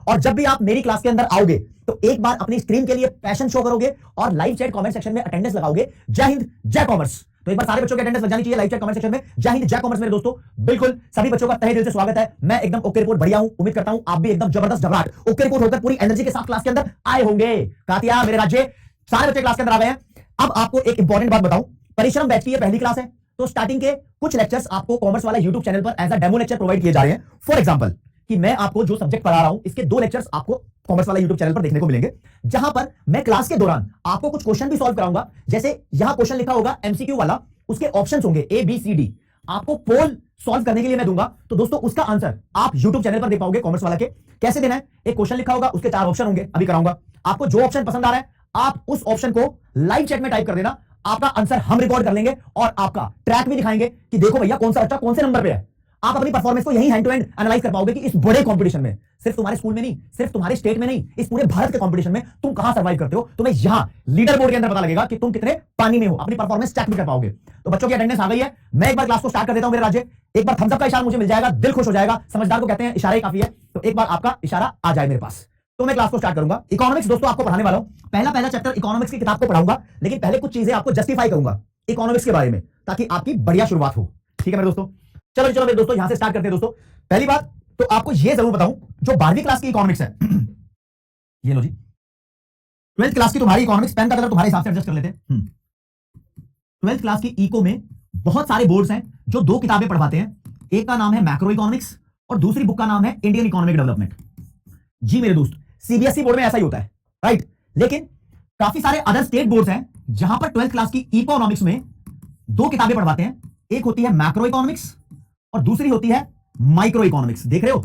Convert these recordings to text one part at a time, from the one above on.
और जब भी आप मेरी क्लास के अंदर आओगे तो एक बार अपनी स्क्रीन के लिए पैशन शो करोगे और लाइव चैट कमेंट सेक्शन में अटेंडेंस लगाओगे। जय हिंद जय कॉमर्स। तो एक बार सारे बच्चों की अटेंडेंस लग जानी चाहिए लाइव चैट कमेंट सेक्शन में। जय हिंद जय कॉमर्स मेरे दोस्तों, बिल्कुल सभी बच्चों का तहे दिल से स्वागत है। मैं एकदम ओके रिपोर्ट बढ़िया हूं, उम्मीद करता हूं आप भी एकदम जबरदस्त घबराहट ओके रिपोर्ट होकर पूरी एनर्जी के साथ क्लास के अंदर आए होंगे। कातिया मेरे राज्य सारे बच्चे क्लास के अंदर आ गए हैं। अब आपको एक इंपॉर्टेंट बात बताऊं, परिश्रम बैच की ये पहली क्लास है, तो स्टार्टिंग के कुछ लेक्चर्स आपको कॉमर्स वाला यूट्यूब चैनल पर as a demo lecture provide किए जा रहे हैं। फॉर एग्जांपल कि मैं आपको जो सब्जेक्ट पढ़ा रहा हूं इसके 2 लेक्चर्स आपको कॉमर्स वाला यूट्यूब चैनल पर देखने को मिलेंगे, जहां पर मैं क्लास के दौरान आपको कुछ क्वेश्चन भी सॉल्व कराऊंगा। जैसे यहां क्वेश्चन लिखा होगा एमसीक्यू वाला, उसके ऑप्शंस होंगे ए बी सी डी, आपको पोल सॉल्व करने के लिए मैं दूंगा। तो दोस्तों उसका आंसर आप यूट्यूब चैनल पर दे पाओगे कॉमर्स वाला के। कैसे देना है, एक क्वेश्चन लिखा होगा, उसके 4 ऑप्शन होंगे, अभी कराऊंगा। आपको जो ऑप्शन पसंद आ रहा है आप उस ऑप्शन को लाइव चैट में टाइप कर देना, आपका आंसर हम रिकॉर्ड कर लेंगे और आपका ट्रैक भी दिखाएंगे कि देखो भैया कौन सा बच्चा कौन से नंबर पे है। आप अपनी परफॉर्मेंस को यही हैंड टू हैंड एनालाइज कर पाओगे कि इस बड़े कंपटीशन में, सिर्फ तुम्हारे स्कूल में नहीं, सिर्फ तुम्हारे स्टेट में नहीं, इस पूरे भारत के कंपटीशन में तुम कहां सर्वाइव करते हो। तुम्हें यहां लीडर बोर्ड के अंदर पता लगेगा कि तुम कितने पानी में हो, अपनी परफॉर्मेंस चेक भी कर पाओगे। तो बच्चों की अटेंडेंस आ गई है, मैं एक बार क्लास को स्टार्ट कर देता हूं मेरे राज्य। एक बार थम्स अप का इशारा मुझे मिल जाएगा, दिल खुश हो जाएगा। समझदार को कहते हैं इशारा ही काफी है, तो एक बार आपका इशारा आ जाए मेरे पास तो मैं क्लास को स्टार्ट करूंगा। इकोनॉमिक्स दोस्तों आपको पढ़ाने वाला हूं, पहला चैप्टर इकोनॉमिक्स की किताब को पढ़ाऊंगा, लेकिन पहले कुछ चीजें आपको जस्टिफाई करूंगा इकोनॉमिक्स के बारे में, ताकि आपकी बढ़िया शुरुआत हो। ठीक है मेरे दोस्तों, चलो मेरे दोस्तों यहां से स्टार्ट करते हैं। दोस्तों पहली बात तो आपको यह जरूर बताऊं, जो 12वीं क्लास की इकोनॉमिक्स है ये लो जी, 12th क्लास की तुम्हारी इकोनॉमिक्स, पेन का कलर तुम्हारे हिसाब से एडजस्ट कर लेते हैं। 12th क्लास की इको में बहुत सारे बोर्ड्स हैं जो 2 किताबें पढ़वाते हैं। एक का नाम है मैक्रो इकोनॉमिक्स और दूसरी बुक का नाम है इंडियन इकोनॉमिक डेवलपमेंट। जी मेरे दोस्त, सीबीएसई बोर्ड में ऐसा ही होता है, राइट। लेकिन काफी सारे अदर स्टेट बोर्ड्स हैं जहां पर 12th क्लास की इकोनॉमिक्स में 2 किताबें पढ़वाते हैं। एक होती है मैक्रो इकोनॉमिक्स और दूसरी होती है माइक्रो इकोनॉमिक्स। देख रहे हो,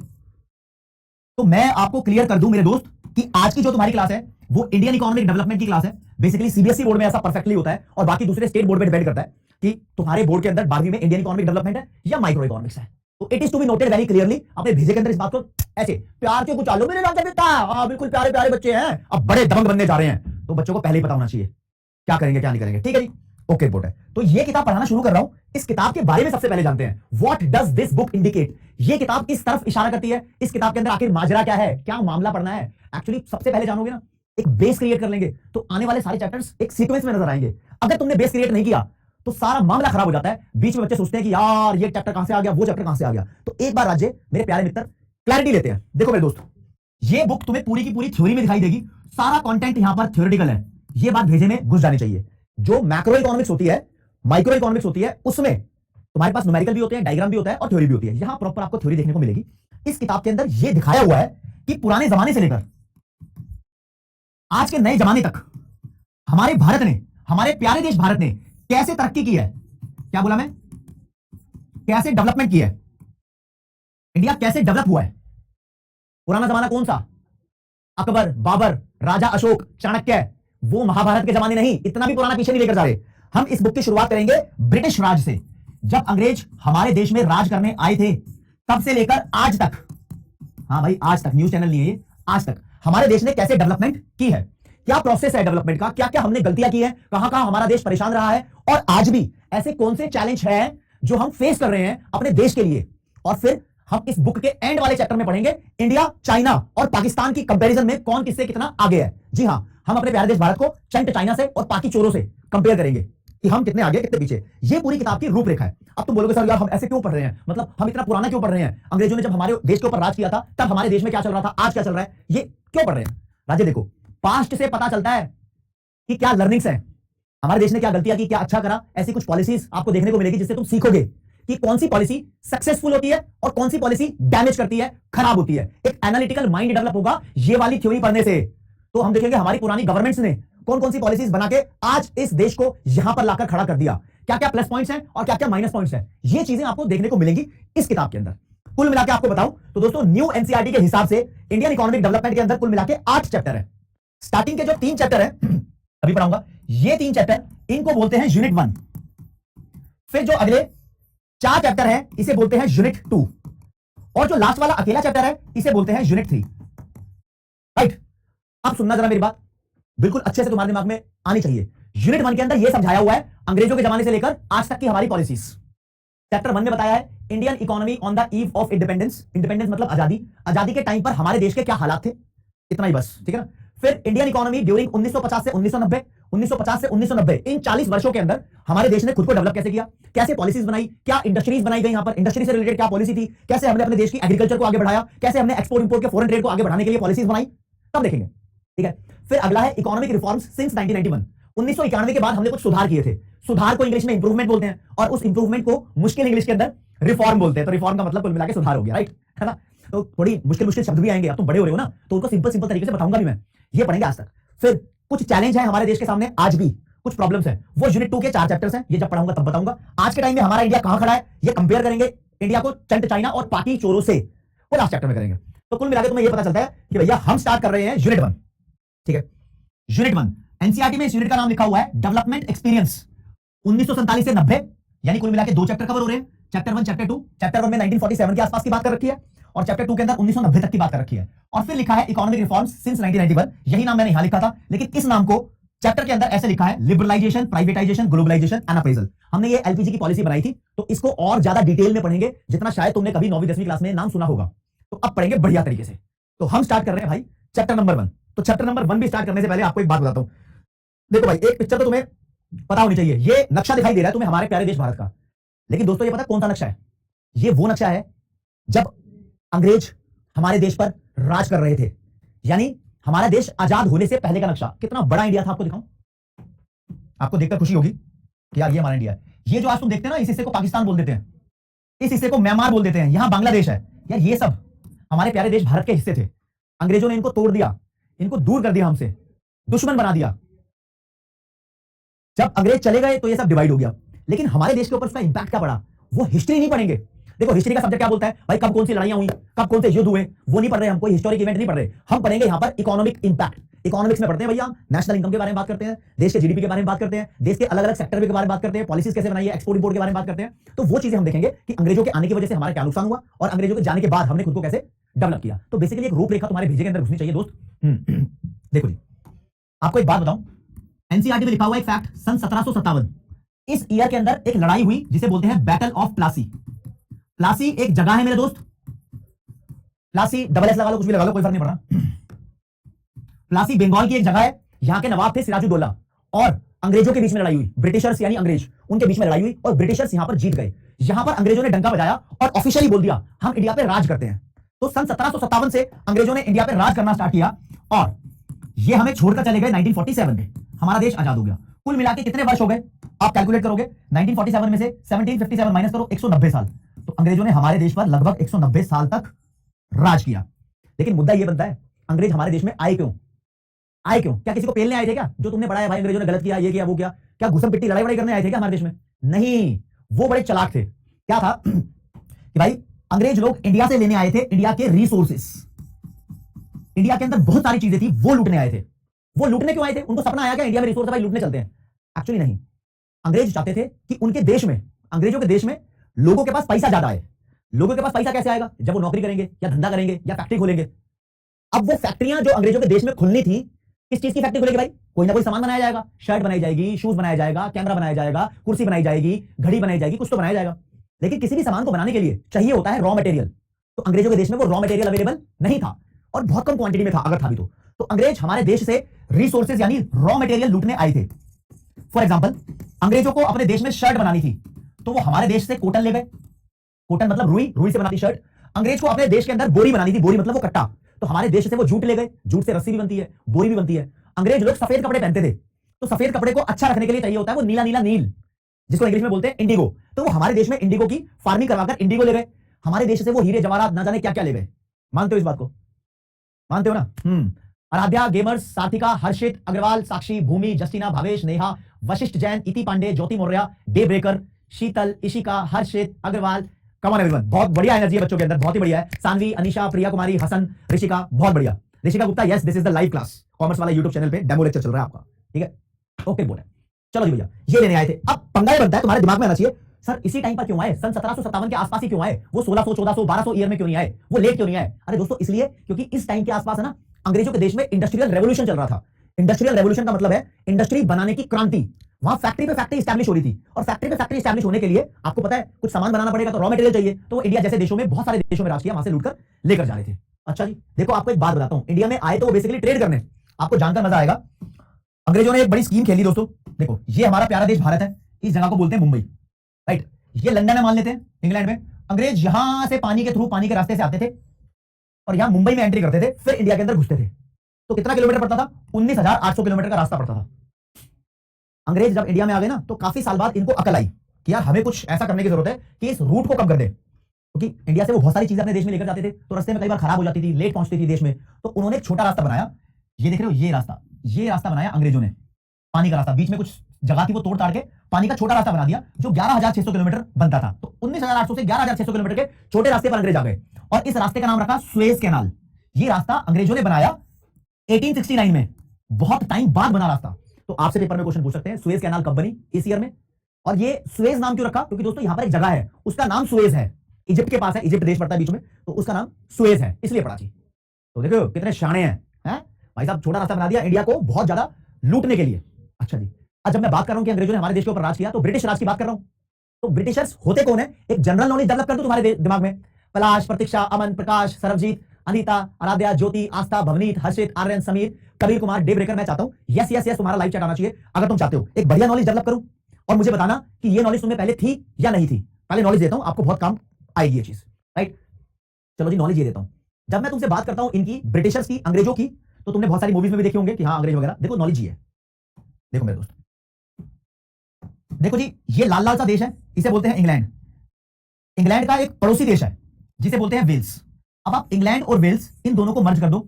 तो मैं आपको क्लियर कर दूं मेरे दोस्त कि आज की जो तुम्हारी क्लास है वो इंडियन इकोनॉमिक डेवलपमेंट की क्लास है। बेसिकली सीबीएसई बोर्ड में ऐसा परफेक्टली होता है और बाकी दूसरे स्टेट बोर्ड पे डिपेंड करता है कि तुम्हारे बोर्ड के अंदर 12वीं में इंडियन इकोनॉमिक डेवलपमेंट है या माइक्रो इकोनॉमिक्स है। तो it is to be noted very clearly, अपने भेजे के अंदर इस बात को ऐसे प्यार से कुछ आलो मेरे राजा बेटा, बिल्कुल प्यारे प्यारे बच्चे हैं, अब बड़े दबंग बनने जा रहे हैं, तो बच्चों को पहले ही पता होना चाहिए क्या करेंगे क्या नहीं करेंगे। ठीक है जी, ओके रिपोर्ट है। तो ये किताब पढ़ाना शुरू कर रहा हूं, इस किताब के बारे में सबसे पहले जानते हैं। What does this book indicate, ये किताब किस तरफ इशारा करती है, इस किताब के अंदर आखिर माजरा क्या है, क्या मामला पढ़ना है। एक्चुअली सबसे पहले जानोगे ना, एक बेस क्रिएट कर लेंगे तो आने वाले सारे चैप्टर्स एक सीक्वेंस में नजर आएंगे। अगर तुमने बेस क्रिएट नहीं किया तो सारा मामला खराब हो जाता है। बीच में बच्चे सोचते हैं कि यार ये चैप्टर कहां से आ गया, वो चैप्टर कहां से आ गया। तो एक बार राज्य मेरे प्यारे मित्र क्लैरिटी लेते हैं। देखो मेरे दोस्त, ये बुक तुम्हें पूरी की पूरी थ्योरी में दिखाई देगी, सारा कंटेंट यहां पर थ्योरेटिकल है, ये बात भेजे में घुस जानी चाहिए। जो मैक्रो इकोनॉमिक्स होती है, माइक्रो इकोनॉमिक्स होती है, उसमें तुम्हारे पास न्यूमेरिकल भी होते हैं, डायग्राम भी होता है और थ्योरी भी होती है। यहां प्रॉपर आपको थ्योरी देखने को मिलेगी। इस किताब के अंदर यह दिखाया हुआ है कि पुराने जमाने से लेकर आज के नए जमाने तक हमारे भारत ने, हमारे प्यारे देश भारत ने कैसे तरक्की की है। क्या बोला मैं, कैसे डेवलपमेंट की है, इंडिया कैसे डेवलप हुआ है। पुराना जमाना कौन सा, अकबर, बाबर, राजा अशोक, चाणक्य, वो महाभारत के जमाने नहीं, इतना भी पुराना पीछे नहीं लेकर जा रहे। हम इस बुक की शुरुआत करेंगे ब्रिटिश राज से, जब अंग्रेज हमारे देश में राज करने आए थे, तब से लेकर आज तक। हाँ भाई आज तक, न्यूज चैनल नहीं है ये, आज तक हमारे देश ने कैसे डेवलपमेंट की है, क्या प्रोसेस है डेवलपमेंट का, क्या क्या हमने गलतियां की है, कहां कहां हमारा देश परेशान रहा है, और आज भी ऐसे कौन से चैलेंज हैं जो हम फेस कर रहे हैं अपने देश के लिए। और फिर हम इस बुक के एंड वाले चैप्टर में पढ़ेंगे इंडिया, चाइना और पाकिस्तान की कंपैरिजन में कौन किससे कितना आगे है। जी हां, हम अपने प्यारे देश भारत को चंट चाइना से और पाकि चोरों से कंपेयर करेंगे कि हम कितने आगे कितने पीछे। ये पूरी किताब की रूपरेखा है। अब तुम बोलोगे सर यार हम ऐसे क्यों पढ़ रहे हैं, मतलब हम इतना पुराना क्यों पढ़ रहे हैं, अंग्रेजों ने जब हमारे देश के ऊपर राज किया था तब हमारे देश में क्या चल रहा था, आज क्या चल रहा है, ये क्यों पढ़ रहे हैं। राज्य देखो, पास्ट से पता चलता है कि क्या लर्निंग्स हैं, हमारे देश ने क्या गलतियां की, क्या अच्छा करा। ऐसी कुछ पॉलिसीज आपको देखने को मिलेगी जिससे तुम सीखोगे कि कौन सी पॉलिसी सक्सेसफुल होती है और कौन सी पॉलिसी डैमेज करती है, खराब होती है। एक एनालिटिकल माइंड डेवलप होगा ये वाली थ्योरी पढ़ने से। तो हम देखेंगे हमारी पुरानी गवर्नमेंट्स ने कौन कौन सी पॉलिसीज बना के आज इस देश को यहां पर लाकर खड़ा कर दिया, क्या क्या प्लस पॉइंट्स हैं और क्या क्या माइनस पॉइंट्स हैं। ये चीजें आपको देखने को मिलेंगी इस किताब के अंदर। कुल मिलाकर आपको बताऊं तो दोस्तों, न्यू एनसीईआरटी के हिसाब से इंडियन इकोनॉमिक डेवलपमेंट के अंदर कुल मिलाकर 8 चैप्टर है। स्टार्टिंग के जो 3 चैप्टर है अभी पढ़ाऊंगा, ये 3 चैप्टर इनको बोलते हैं यूनिट 1। फिर जो अगले 4 चैप्टर है इसे बोलते हैं यूनिट 2, और जो लास्ट वाला अकेला चैप्टर है इसे बोलते हैं यूनिट 3। राइट, अब सुनना जरा मेरी बात, बिल्कुल अच्छे से तुम्हारे दिमाग में आनी चाहिए। यूनिट 1 के अंदर यह समझाया हुआ है अंग्रेजों के जमाने से लेकर आज तक की हमारी पॉलिसीज। चैप्टर 1 में बताया है Indian economy on the eve of independence. Independence मतलब आजादी, आजादी के टाइम पर हमारे देश के क्या हालात थे, इतना ही बस, ठीक है ना। फिर इंडियन इकोनॉमी ड्यूरिंग 1950 से 1990, 1950 से 1990, इन 40 वर्षों के अंदर हमारे देश ने खुद को डेवलप कैसे किया, कैसे पॉलिसीज बनाई, क्या इंडस्ट्रीज बनाई गई, यहां पर इंडस्ट्री से रिलेटेड क्या पॉलिसी थी, कैसे हमने अपने देश की एग्रीकल्चर को आगे बढ़ाया, कैसे हमने एक्सपोर्ट इंपोर्ट के फॉरेन ट्रेड को आगे बढ़ाने के लिए पॉलिसीज बनाई, तब देखेंगे, ठीक है। फिर अगला है इकोनॉमिक रिफॉर्म्स सिंस 1991। 1991 के बाद हमने कुछ सुधार किए थे। सुधार को इंग्लिश में इंप्रूवमेंट बोलते हैं और उस इंप्रूवमेंट को मुश्किल इंग्लिश के अंदर रिफॉर्म बोलते हैं। तो रिफॉर्म का मतलब कुल मिला के सुधार हो गया, राइट, है ना। तो थोड़ी मुश्किल मुश्किल शब्द भी आएंगे, अब तुम बड़े हो रहे हो ना, तो उनको सिंपल सिंपल तरीके से बताऊंगा भी मैं, ये पढ़ेंगे आज तक। फिर कुछ चैलेंज है हमारे देश के सामने आज भी, कुछ प्रॉब्लम्स हैं, वो यूनिट 2 के 4 चैप्टर्स हैं, ये जब पढ़ाऊंगा तब बताऊंगा। आज के टाइम में हमारा इंडिया कहां खड़ा है ये कंपेयर करेंगे इंडिया को चंट चाइना और पाकी चोरों से, वो लास्ट चैप्टर में करेंगे। तो कुल मिलाकर तुम्हें ये पता चलता है कि भैया हम स्टार्ट कर रहे हैं यूनिट 1, ठीक है। यूनिट 1 एनसीईआरटी में इस यूनिट का नाम लिखा हुआ है डेवलपमेंट एक्सपीरियंस। 1947 से 90, यानी कुल मिलाकर 2 चैप्टर कवर हो रहे हैं, चैप्टर 1 चैप्टर 2। चैप्टर 1 में 1947 के आसपास की बात कर रखी है और चैप्टर 2 के अंदर 1990 तक की बात कर रखी है। और फिर लिखा है इकोनॉमिक रिफॉर्म्स सिंस 1991, यही नाम मैंने यहां लिखा था, लेकिन इस नाम को चैप्टर के अंदर ऐसे लिखा है liberalisation, privatisation, globalisation and appraisal. हमने ये एलपीजी की पॉलिसी बनाई थी, तो इसको और ज्यादा डिटेल में पढ़ेंगे, जितना शायद तुमने कभी 9वीं 10वीं क्लास में नाम सुना होगा। तो अब पढ़ेंगे बढ़िया तरीके से। तो हम स्टार्ट कर रहे हैं भाई चैप्टर नंबर 1। तो चैप्टर नंबर 1 भी स्टार्ट करने से पहले आपको एक बात बताता हूं। देखो भाई, एक पिक्चर तो तुम्हें पता होनी चाहिए, ये नक्शा दिखाई दे रहा है तुम्हें हमारे प्यारे देश भारत का, लेकिन दोस्तों ये पता कौन सा नक्शा है? ये वो नक्शा है जब अंग्रेज हमारे देश पर राज कर रहे थे, यानी हमारा देश आजाद होने से पहले का नक्शा। कितना बड़ा इंडिया था आपको दिखाऊं, आपको देखकर खुशी होगी कि यार ये हमारा इंडिया है। ये जो आज तुम देखते हैं ना, इस हिस्से को पाकिस्तान बोल देते हैं, इस हिस्से को म्यांमार बोल देते हैं, यहां बांग्लादेश है। यार ये सब हमारे प्यारे देश भारत के हिस्से थे, अंग्रेजों ने इनको तोड़ दिया, इनको दूर कर दिया, हमसे दुश्मन बना दिया। जब अंग्रेज चले गए तो ये सब डिवाइड हो गया, लेकिन हमारे देश के ऊपर उसका इंपैक्ट क्या पड़ा वो हिस्ट्री नहीं पढ़ेंगे। देखो हिस्ट्री का सब्जेक्ट क्या बोलता है भाई, कब कौन सी लड़ाइयां हुई, कब कौन से युद्ध हुए, वो नहीं पढ़ रहे हम, कोई हिस्टोरिक इवेंट नहीं पढ़ रहे हम, पढ़ेंगे यहां पर इकोनॉमिक इंपैक्ट। इकोनॉमिक्स में पढ़ते हैं भैया, नेशनल इनकम के बारे में बात करते हैं, देश के जीडीपी के बारे में बात करते हैं, देश के अलग अलग सेक्टर के बारे में बात करते हैं, पॉलिसीज कैसे बनाई है, एक्सपोर्ट इंपोर्ट के बारे में बात करते हैं। तो वो चीजें हम देखेंगे कि अंग्रेजों के आने की वजह से हमारा क्या नुकसान हुआ और अंग्रेजों के जाने के बाद हमने खुद को कैसे डेवलप किया। तो बेसिकली एक रूपरेखा तुम्हारे भेजे के अंदर घुसनी चाहिए दोस्त। देखो जी, आपको एक बात बताऊं, एनसीईआरटी में लिखा हुआ एक फैक्ट, सन 1757 इस ईयर के अंदर एक लड़ाई हुई जिसे बोलते हैं बैटल ऑफ प्लासी। प्लासी एक जगह है मेरे दोस्त, प्लासी डबल एस लगा लो, कुछ भी लगा लो, कोई फर्क नहीं पड़ रहा। प्लासी बंगाल की एक जगह है, यहां के नवाब थे सिराजुद्दौला और अंग्रेजों के बीच में लड़ाई हुई, ब्रिटिशर्स यानी अंग्रेज, उनके बीच में लड़ाई हुई और ब्रिटिशर्स यहां पर जीत गए। यहां पर अंग्रेजों ने डंका बजाया और ऑफिशियली बोल दिया हम इंडिया पे राज करते हैं। तो सन 1757 से अंग्रेजों ने इंडिया पे राज करना स्टार्ट किया और ये हमें छोड़कर चले गए 1947 में, हमारा देश आजाद हो गया। कुल मिला के कितने वर्ष हो गए आप कैलकुलेट करोगे, 1947 में से 1757 माइनस करो, 190 साल। तो अंग्रेजों ने हमारे देश पर लगभग 190 साल तक राज किया। लेकिन मुद्दा यह बनता है, अंग्रेज हमारे देश में आए क्यों? आए क्यों? क्या किसी को पेलने आए थे क्या? जो तुमने पढ़ाया भाई अंग्रेजों ने गलत किया, ये किया, वो किया, क्या घुसम पिट्टी लड़ाई करने आए थे क्या हमारे देश में? नहीं, वो बड़े चालाक थे। क्या था कि भाई अंग्रेज लोग इंडिया से लेने आए थे इंडिया के रिसोर्सेस, इंडिया के अंदर बहुत सारी चीजें थी, वो लूटने आए थे। वो लूटने क्यों आए थे? उनको सपना आया क्या इंडिया में रिसोर्स है भाई लूटने चलते हैं? एक्चुअली नहीं, अंग्रेज चाहते थे कि उनके देश में, अंग्रेजों के देश में लोगों के पास पैसा ज्यादा है। लोगों के पास पैसा कैसे आएगा? जब वो नौकरी करेंगे या धंधा करेंगे या फैक्ट्री खोलेंगे। अब वो फैक्ट्रियां जो अंग्रेजों के देश में खुलनी थी, किस चीज की फैक्ट्री खुलेगी भाई? कोई ना कोई सामान बनाया जाएगा, शर्ट बनाई जाएगी, शूज बनाया जाएगा, कैमरा बनाया जाएगा, कुर्सी बनाई जाएगी, घड़ी बनाई जाएगी, कुछ तो बनाया जाएगा। लेकिन किसी भी सामान को बनाने के लिए चाहिए होता है रॉ मटेरियल। तो अंग्रेजों के देश में वो रॉ मटेरियल अवेलेबल नहीं था और बहुत कम क्वांटिटी में था, अगर था भी तो अंग्रेज हमारे देश से रिसोर्सेज यानी रॉ मटेरियल लूटने आए थे। फॉर एग्जांपल, अंग्रेजों को अपने देश में शर्ट बनानी थी तो वो हमारे देश से कॉटन ले गए, कॉटन मतलब रुई, रुई से बनाती शर्ट। अंग्रेज को अपने देश के अंदर बोरी बनानी थी, बोरी मतलब वो कट्टा, तो हमारे देश से वो जूट ले गए, जूट से रस्सी भी बनती है, बोरी भी बनती है। अंग्रेज लोग सफेद कपड़े पहनते थे, तो सफेद कपड़े को अच्छा रखने के लिए चाहिए होता है वो नीला नीला नील, जिसको इंग्लिश में बोलते हैं इंडिगो। तो वो हमारे देश में इंडिगो की फार्मिंग करवाकर इंडिगो ले गए। हमारे देश से वो हीरे जवाहरात ना जाने क्या क्या ले गए। मानते हो इस बात को? मानते हो ना? आराध्या, गेमर्स, साथिका, हर्षित, अग्रवाल, साक्षी, भूमि, जस्टिना, भावेश, नेहा, वशिष्ठ जैन, इति पांडे, ज्योति मौर्य, डे ब्रेकर, शीतल, इशिका, हर्षित, अग्रवाल, कमान एवरीवन। बहुत बढ़िया एनर्जी है बच्चों के अंदर, बहुत ही बढ़िया है। सानवी, अनिशा, प्रिया कुमारी, हसन, ऋषिका, बहुत बढ़िया। Rishika Gupta, yes this is the live class, commerce वाला यूट्यूब चैनल पे डेमो लेक्चर चल रहा है आपका, ठीक है? ओके बोले, चलो जी भैया, ये लेने आए थे। अब पंगा ये बनता है, तुम्हारे दिमाग में आना चाहिए सर इसी टाइम पर क्यों आए, सन 1757 के आसपास ही क्यों आए, वो 1600, 1400, 1200 ईयर में क्यों नहीं आए, वो लेट क्यों नहीं आए? अरे दोस्तों इसलिए क्योंकि इस टाइम के आसपास है ना अंग्रेजों के देश में इंडस्ट्रियल रेवोल्यूशन चल रहा था। इंडस्ट्रियल रेवोल्यूशन का मतलब है इंडस्ट्री बनाने की क्रांति। वहां फैक्ट्री पे फैक्ट्री स्टैब्लिश हो रही थी, और फैक्ट्री पे फैक्ट्री स्टैब्लिश होने के लिए आपको पता है कुछ सामान बनाना पड़ेगा, तो रॉ मटेरियल चाहिए। तो इंडिया जैसे देशों में, बहुत सारे देशों में राज किया, वहां से लूटकर लेकर जा रहे थे। अच्छा जी, देखो आपको एक बात बताता हूं, इंडिया में आए तो वो बेसिकली ट्रेड करने, आपको जानकर मजा आएगा। अंग्रेजों ने एक बड़ी स्कीम खेली दोस्तों। देखो ये हमारा प्यारा देश भारत है, इस जगह को बोलते हैं मुंबई, राइट। ये लंदन है मान लेते हैं, इंग्लैंड में। अंग्रेज यहां से पानी के थ्रू, पानी के रास्ते से आते थे और यहां मुंबई में एंट्री करते थे, फिर इंडिया के अंदर घुसते थे। तो कितना किलोमीटर पड़ता था? 19,800 किलोमीटर का रास्ता पड़ता था। अंग्रेज जब इंडिया में आ गए ना, तो काफी साल बाद इनको अकल आई कि यार हमें कुछ ऐसा करने की जरूरत है कि इस रूट को कम कर दे, क्योंकि इंडिया से वो बहुत सारी चीजें अपने देश में लेकर जाते थे, तो रास्ते में कई बार खराब हो जाती थी, लेट पहुंचती थी देश में। तो उन्होंने एक छोटा रास्ता बनाया, ये देख रहे हो, ये रास्ता बनाया अंग्रेजों ने, पानी का रास्ता। बीच में कुछ जगह थी वो तोड़ ताड़ के पानी का छोटा रास्ता बना दिया, जो 11,600 किलोमीटर बनता था। तो 19,800 से 11,600 किलोमीटर के छोटे रास्ते पर अंग्रेज आ गए, और इस रास्ते का नाम रखा सुएज कैनाल। ये रास्ता अंग्रेजों ने बनाया 1869 में, बहुत टाइम बाद बना रास्ता। तो आपसे पेपर में क्वेश्चन पूछ सकते हैं, सुएज कैनाल कब बनी, इस ईयर में। और ये सुएज नाम क्यों रखा? क्योंकि दोस्तों यहां पर एक जगह है, उसका नाम सुएज है, इजिप्ट के पास है, इजिप्ट देश पड़ता है बीच में, तो उसका नाम सुएज है, इसलिए पड़ा जी। तो देखो कितने शाणे हैं, भाई साहब, छोटा रास्ता बना दिया इंडिया को बहुत ज्यादा लूटने के लिए। अच्छा जी, आज जब मैं बात कर रहा हूं कि अंग्रेजों ने हमारे देश के ऊपर राज किया, तो ब्रिटिश राज की बात कर रहा हूं। तो ब्रिटिशर्स होते कौन है, एक जनरल नॉलेज डेवलप कर दो तुम्हारे दिमाग में। पलाश, प्रतीक्षा, अमन, प्रकाश, सरबजीत, अनीता, आराध्या, ज्योति, आस्था, भवनीत, हर्षित, आर्यन, समीर, कबीर कुमार, डे ब्रेकर। मैं चाहता हूं यस यस यस तुम्हारा लाइव चैट आना चाहिए अगर तुम चाहते हो एक बढ़िया नॉलेज डेवलप करूं, और मुझे बताना कि ये नॉलेज तुम्हें पहले थी या नहीं थी। पहले नॉलेज देता हूं, आपको बहुत काम आएगी ये चीज, राइट। चलो जी, नॉलेज ये देता हूं। जब मैं तुमसे बात करता हूं इनकी, ब्रिटिशर्स की, अंग्रेजों की, तो तुमने बहुत सारी मूवीज में भी देखे होंगे कि हाँ अंग्रेज वगैरह। देखो नॉलेज ये है, देखो मेरे दोस्त, देखो जी, ये लाल लाल सा देश है, इसे बोलते हैं इंग्लैंड। इंग्लैंड का एक पड़ोसी देश है जिसे बोलते हैं वेल्स। अब आप इंग्लैंड और वेल्स, इन दोनों को मर्ज कर दो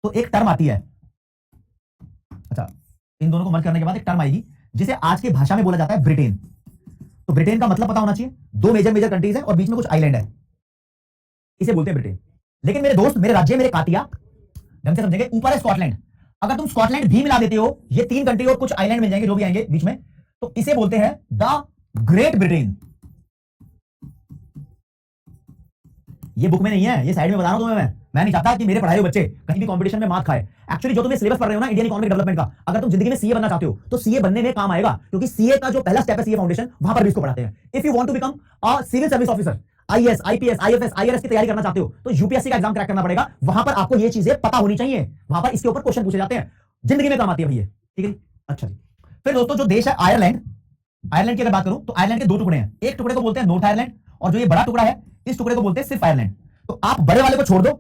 तो एक टर्म आती है। अच्छा, इन दोनों को मर्ज करने के बाद एक टर्म आएगी जिसे आज की भाषा में बोला जाता है ब्रिटेन। तो ब्रिटेन का मतलब पता होना चाहिए, दो मेजर कंट्रीज है और बीच में कुछ आइलैंड है, इसे बोलते हैं ब्रिटेन। लेकिन मेरे दोस्त, मेरे राज्य, मेरे कातिया, ढंग से समझेंगे, ऊपर है स्कॉटलैंड। अगर तुम स्कॉटलैंड भी मिला देते हो, ये 3 कंट्री और कुछ आइलैंड मिल जाएंगे जो भी आएंगे बीच में, तो इसे बोलते हैं द ग्रेट ब्रिटेन। ये बुक में नहीं है, ये साइड में बता रहा हूं तुम्हें। मैं नहीं चाहता कि मेरे पढ़ाए हुए बच्चे कहीं भी कंपटीशन में मार खाए। एक्चुअली जो तुम्हें सिलेबस पढ़ रहे हो ना इंडियन इकोनॉमिक डेवलपमेंट का, अगर तुम जिंदगी में सीए बनना चाहते हो तो सीए बनने में काम आएगा, क्योंकि सीए का जो पहला स्टेप है, सीए फाउंडेशन, वहां पर भी इसको पढ़ाते हैं। If you want to become a civil service officer, IAS, IPS, IFS, IRS की तैयारी करना चाहते हो, तो यूपीएससी का एग्जाम क्रैक करना पड़ेगा। वहां पर आपको ये चीजें पता होनी चाहिए, वहां पर इसके ऊपर क्वेश्चन पूछे जाते हैं, जिंदगी में काम आती है भैया, ठीक है। अच्छा जी, फिर दोस्तों जो देश है आयरलैंड, आयरलैंड की अगर बात करूं तो आयरलैंड के 2 टुकड़े हैं। एक टुकड़े को बोलते हैं नॉर्थ आयरलैंड, और जो ये बड़ा टुकड़ा है, इस टुकड़े को बोलते हैं सिर्फ आयरलैंड। तो आप बड़े वाले को छोड़ दो,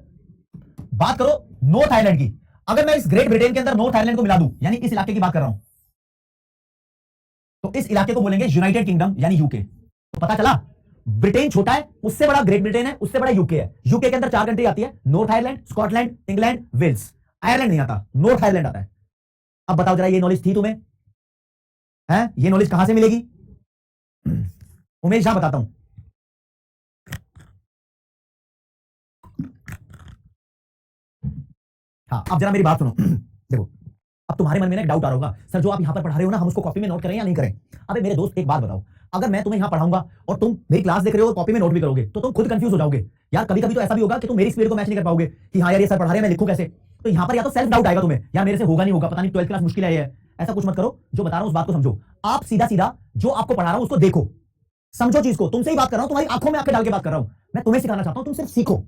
बात करो नॉर्थ आयरलैंड की। अगर मैं इस ग्रेट ब्रिटेन के अंदर नॉर्थ आयरलैंड को मिला दूं, यानी इस इलाके की बात कर रहा हूं, तो इस इलाके को बोलेंगे यूनाइटेड किंगडम यानी यूके। तो पता चला, ब्रिटेन छोटा है, उससे बड़ा ग्रेट ब्रिटेन है, उससे बड़ा यूके है। यूके के अंदर 4 कंट्री आती है, North Ireland, Scotland, England, Wales. Ireland नहीं आता, नॉर्थ आयरलैंड आता है। अब बताओ जरा, ये नॉलेज थी तुम्हें? है ये नॉलेज कहां से मिलेगी? उमेश झा बताता हूं। हाँ, अब जरा मेरी बात सुनो। देखो, अब तुम्हारे मन में ना एक डाउट आ रहा होगा, सर जो आप यहां पर पढ़ा रहे हो ना, हम उसको कॉपी में नोट करें या नहीं करें? अबे मेरे दोस्त एक बात बताओ, अगर मैं तुम्हें यहां पढ़ाऊंगा और तुम मेरी क्लास देख रहे हो और कॉपी में नोट भी करोगे, तो तुम खुद कंफ्यूज हो जाओगे। यार कभी कभी तो ऐसा भी होगा कि तुम मेरी स्पीड को मैच नहीं कर पाओगे कि हाँ यार ये सर पढ़ा रहे हैं, मैं लिखूं कैसे? तो यहां पर या तो सेल्फ डाउट आएगा तुम्हें, यार मेरे से होगा नहीं होगा, पता नहीं 12th क्लास मुश्किल है। ऐसा कुछ मत करो, जो बता रहा हूं उस बात को समझो। आप सीधा सीधा जो आपको पढ़ा रहा हूं उसको देखो, समझो चीज को। तुमसे ही बात कर रहा हूं, तुम्हारी आंखों में आंखें डाल के बात कर रहा हूं। मैं तुम्हें सिखाना चाहता हूं, तुम सिर्फ सीखो।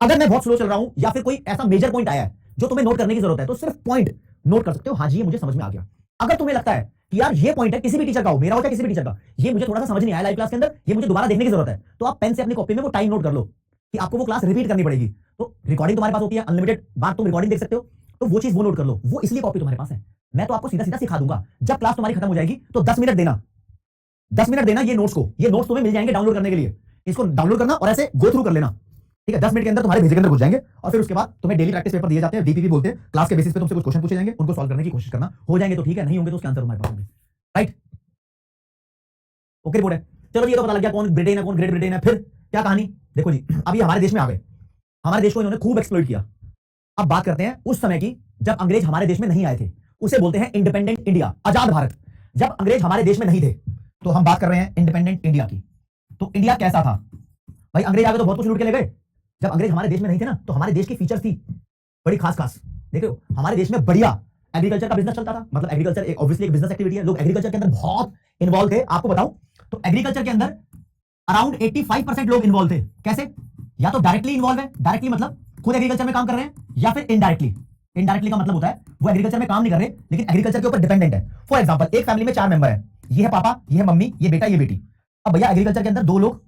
अगर मैं बहुत स्लो चल रहा हूं या फिर कोई ऐसा मेजर पॉइंट आया है जो तुम्हें नोट करने की जरूरत है, तो सिर्फ पॉइंट नोट कर सकते हो, हाँ जी ये मुझे समझ में आ गया। अगर तुम्हें लगता है कि यार ये पॉइंट है, किसी भी टीचर का हो, मेरा हो चाहे किसी भी टीचर का, ये मुझे थोड़ा सा समझ नहीं आया लाइव क्लास के अंदर, ये मुझे दोबारा देखने की जरूरत है, तो आप पेन से अपनी कॉपी में वो टाइम नोट कर लो कि आपको वो क्लास रिपीट करनी पड़ेगी। तो रिकॉर्डिंग तुम्हारे पास होती है, अनलिमिटेड बार तुम रिकॉर्डिंग देख सकते हो, तो वो चीज वो नोट कर लो। वो इसलिए कॉपी तुम्हारे पास है, मैं तो आपको सीधा सीधा सिखा दूंगा। जब क्लास तुम्हारी खत्म हो जाएगी तो 10 मिनट देना, 10 मिनट देना ये नोट्स को। ये नोट्स तुम्हें मिल जाएंगे डाउनलोड करने के लिए, इसको डाउनलोड करना और ऐसे गो थ्रू कर लेना, ठीक है। 10 मिनट के अंदर तुम्हारे भेजे के अंदर घुस जाएंगे, और फिर उसके बाद तुम्हें डेली प्रैक्टिस पेपर दिए जाते हैं, डीपीपी बोलते हैं। क्लास के बेसिस पे तुमसे कुछ क्वेश्चन पूछे जाएंगे, उनको सॉल्व करने की कोशिश करना, हो जाएंगे तो ठीक है, नहीं होंगे तो उसके आंसर तुम्हारे पास होंगे, राइट। ओके रिपोर्ट है। चलो ये तो पता लग गया कौन ब्रिटेन है, कौन ग्रेट ब्रिटेन है। फिर क्या कहानी? देखो जी, अभी हमारे देश में आ गए, हमारे देश को इन्होंने खूब एक्सप्लॉइट किया। अब बात करते हैं उस समय की जब अंग्रेज हमारे देश में नहीं आए थे, उसे बोलते हैं इंडिपेंडेंट इंडिया, आजाद भारत। जब अंग्रेज हमारे देश में नहीं थे, तो हम बात कर रहे हैं इंडिपेंडेंट इंडिया की। तो इंडिया कैसा था भाई? अंग्रेज आ गए तो बहुत कुछ लूट के ले गए। जब अंग्रेज हमारे देश में नहीं थे ना, तो हमारे देश की फीचर्स थी बड़ी खास खास। देखो हमारे देश में बढ़िया एग्रीकल्चर का बिजनेस चलता था, मतलब एग्रीकल्चर एक ऑब्वियसली एक बिजनेस एक्टिविटी है, लोग एग्रीकल्चर के अंदर बहुत इन्वॉल्व थे। आपको बताऊं तो एग्रीकल्चर के अंदर अराउंड 85% लोग इन्वॉल्व थे। कैसे? या तो डायरेक्टली इन्वॉल्व है, डायरेक्टली मतलब खुद एग्रीकल्चर में काम कर रहे हैं, या फिर इनडायरेक्टली। इनडायरेक्टली का मतलब होता है वो एग्रीकल्चर में काम नहीं कर रहे लेकिन एग्रीकल्चर के ऊपर डिपेंडेंट है। फॉर एग्जांपल एक फैमिली में 4 मेंबर है, ये है पापा, ये है मम्मी, ये बेटा, ये बेटी। अब भैया एग्रीकल्चर के अंदर 2 लोग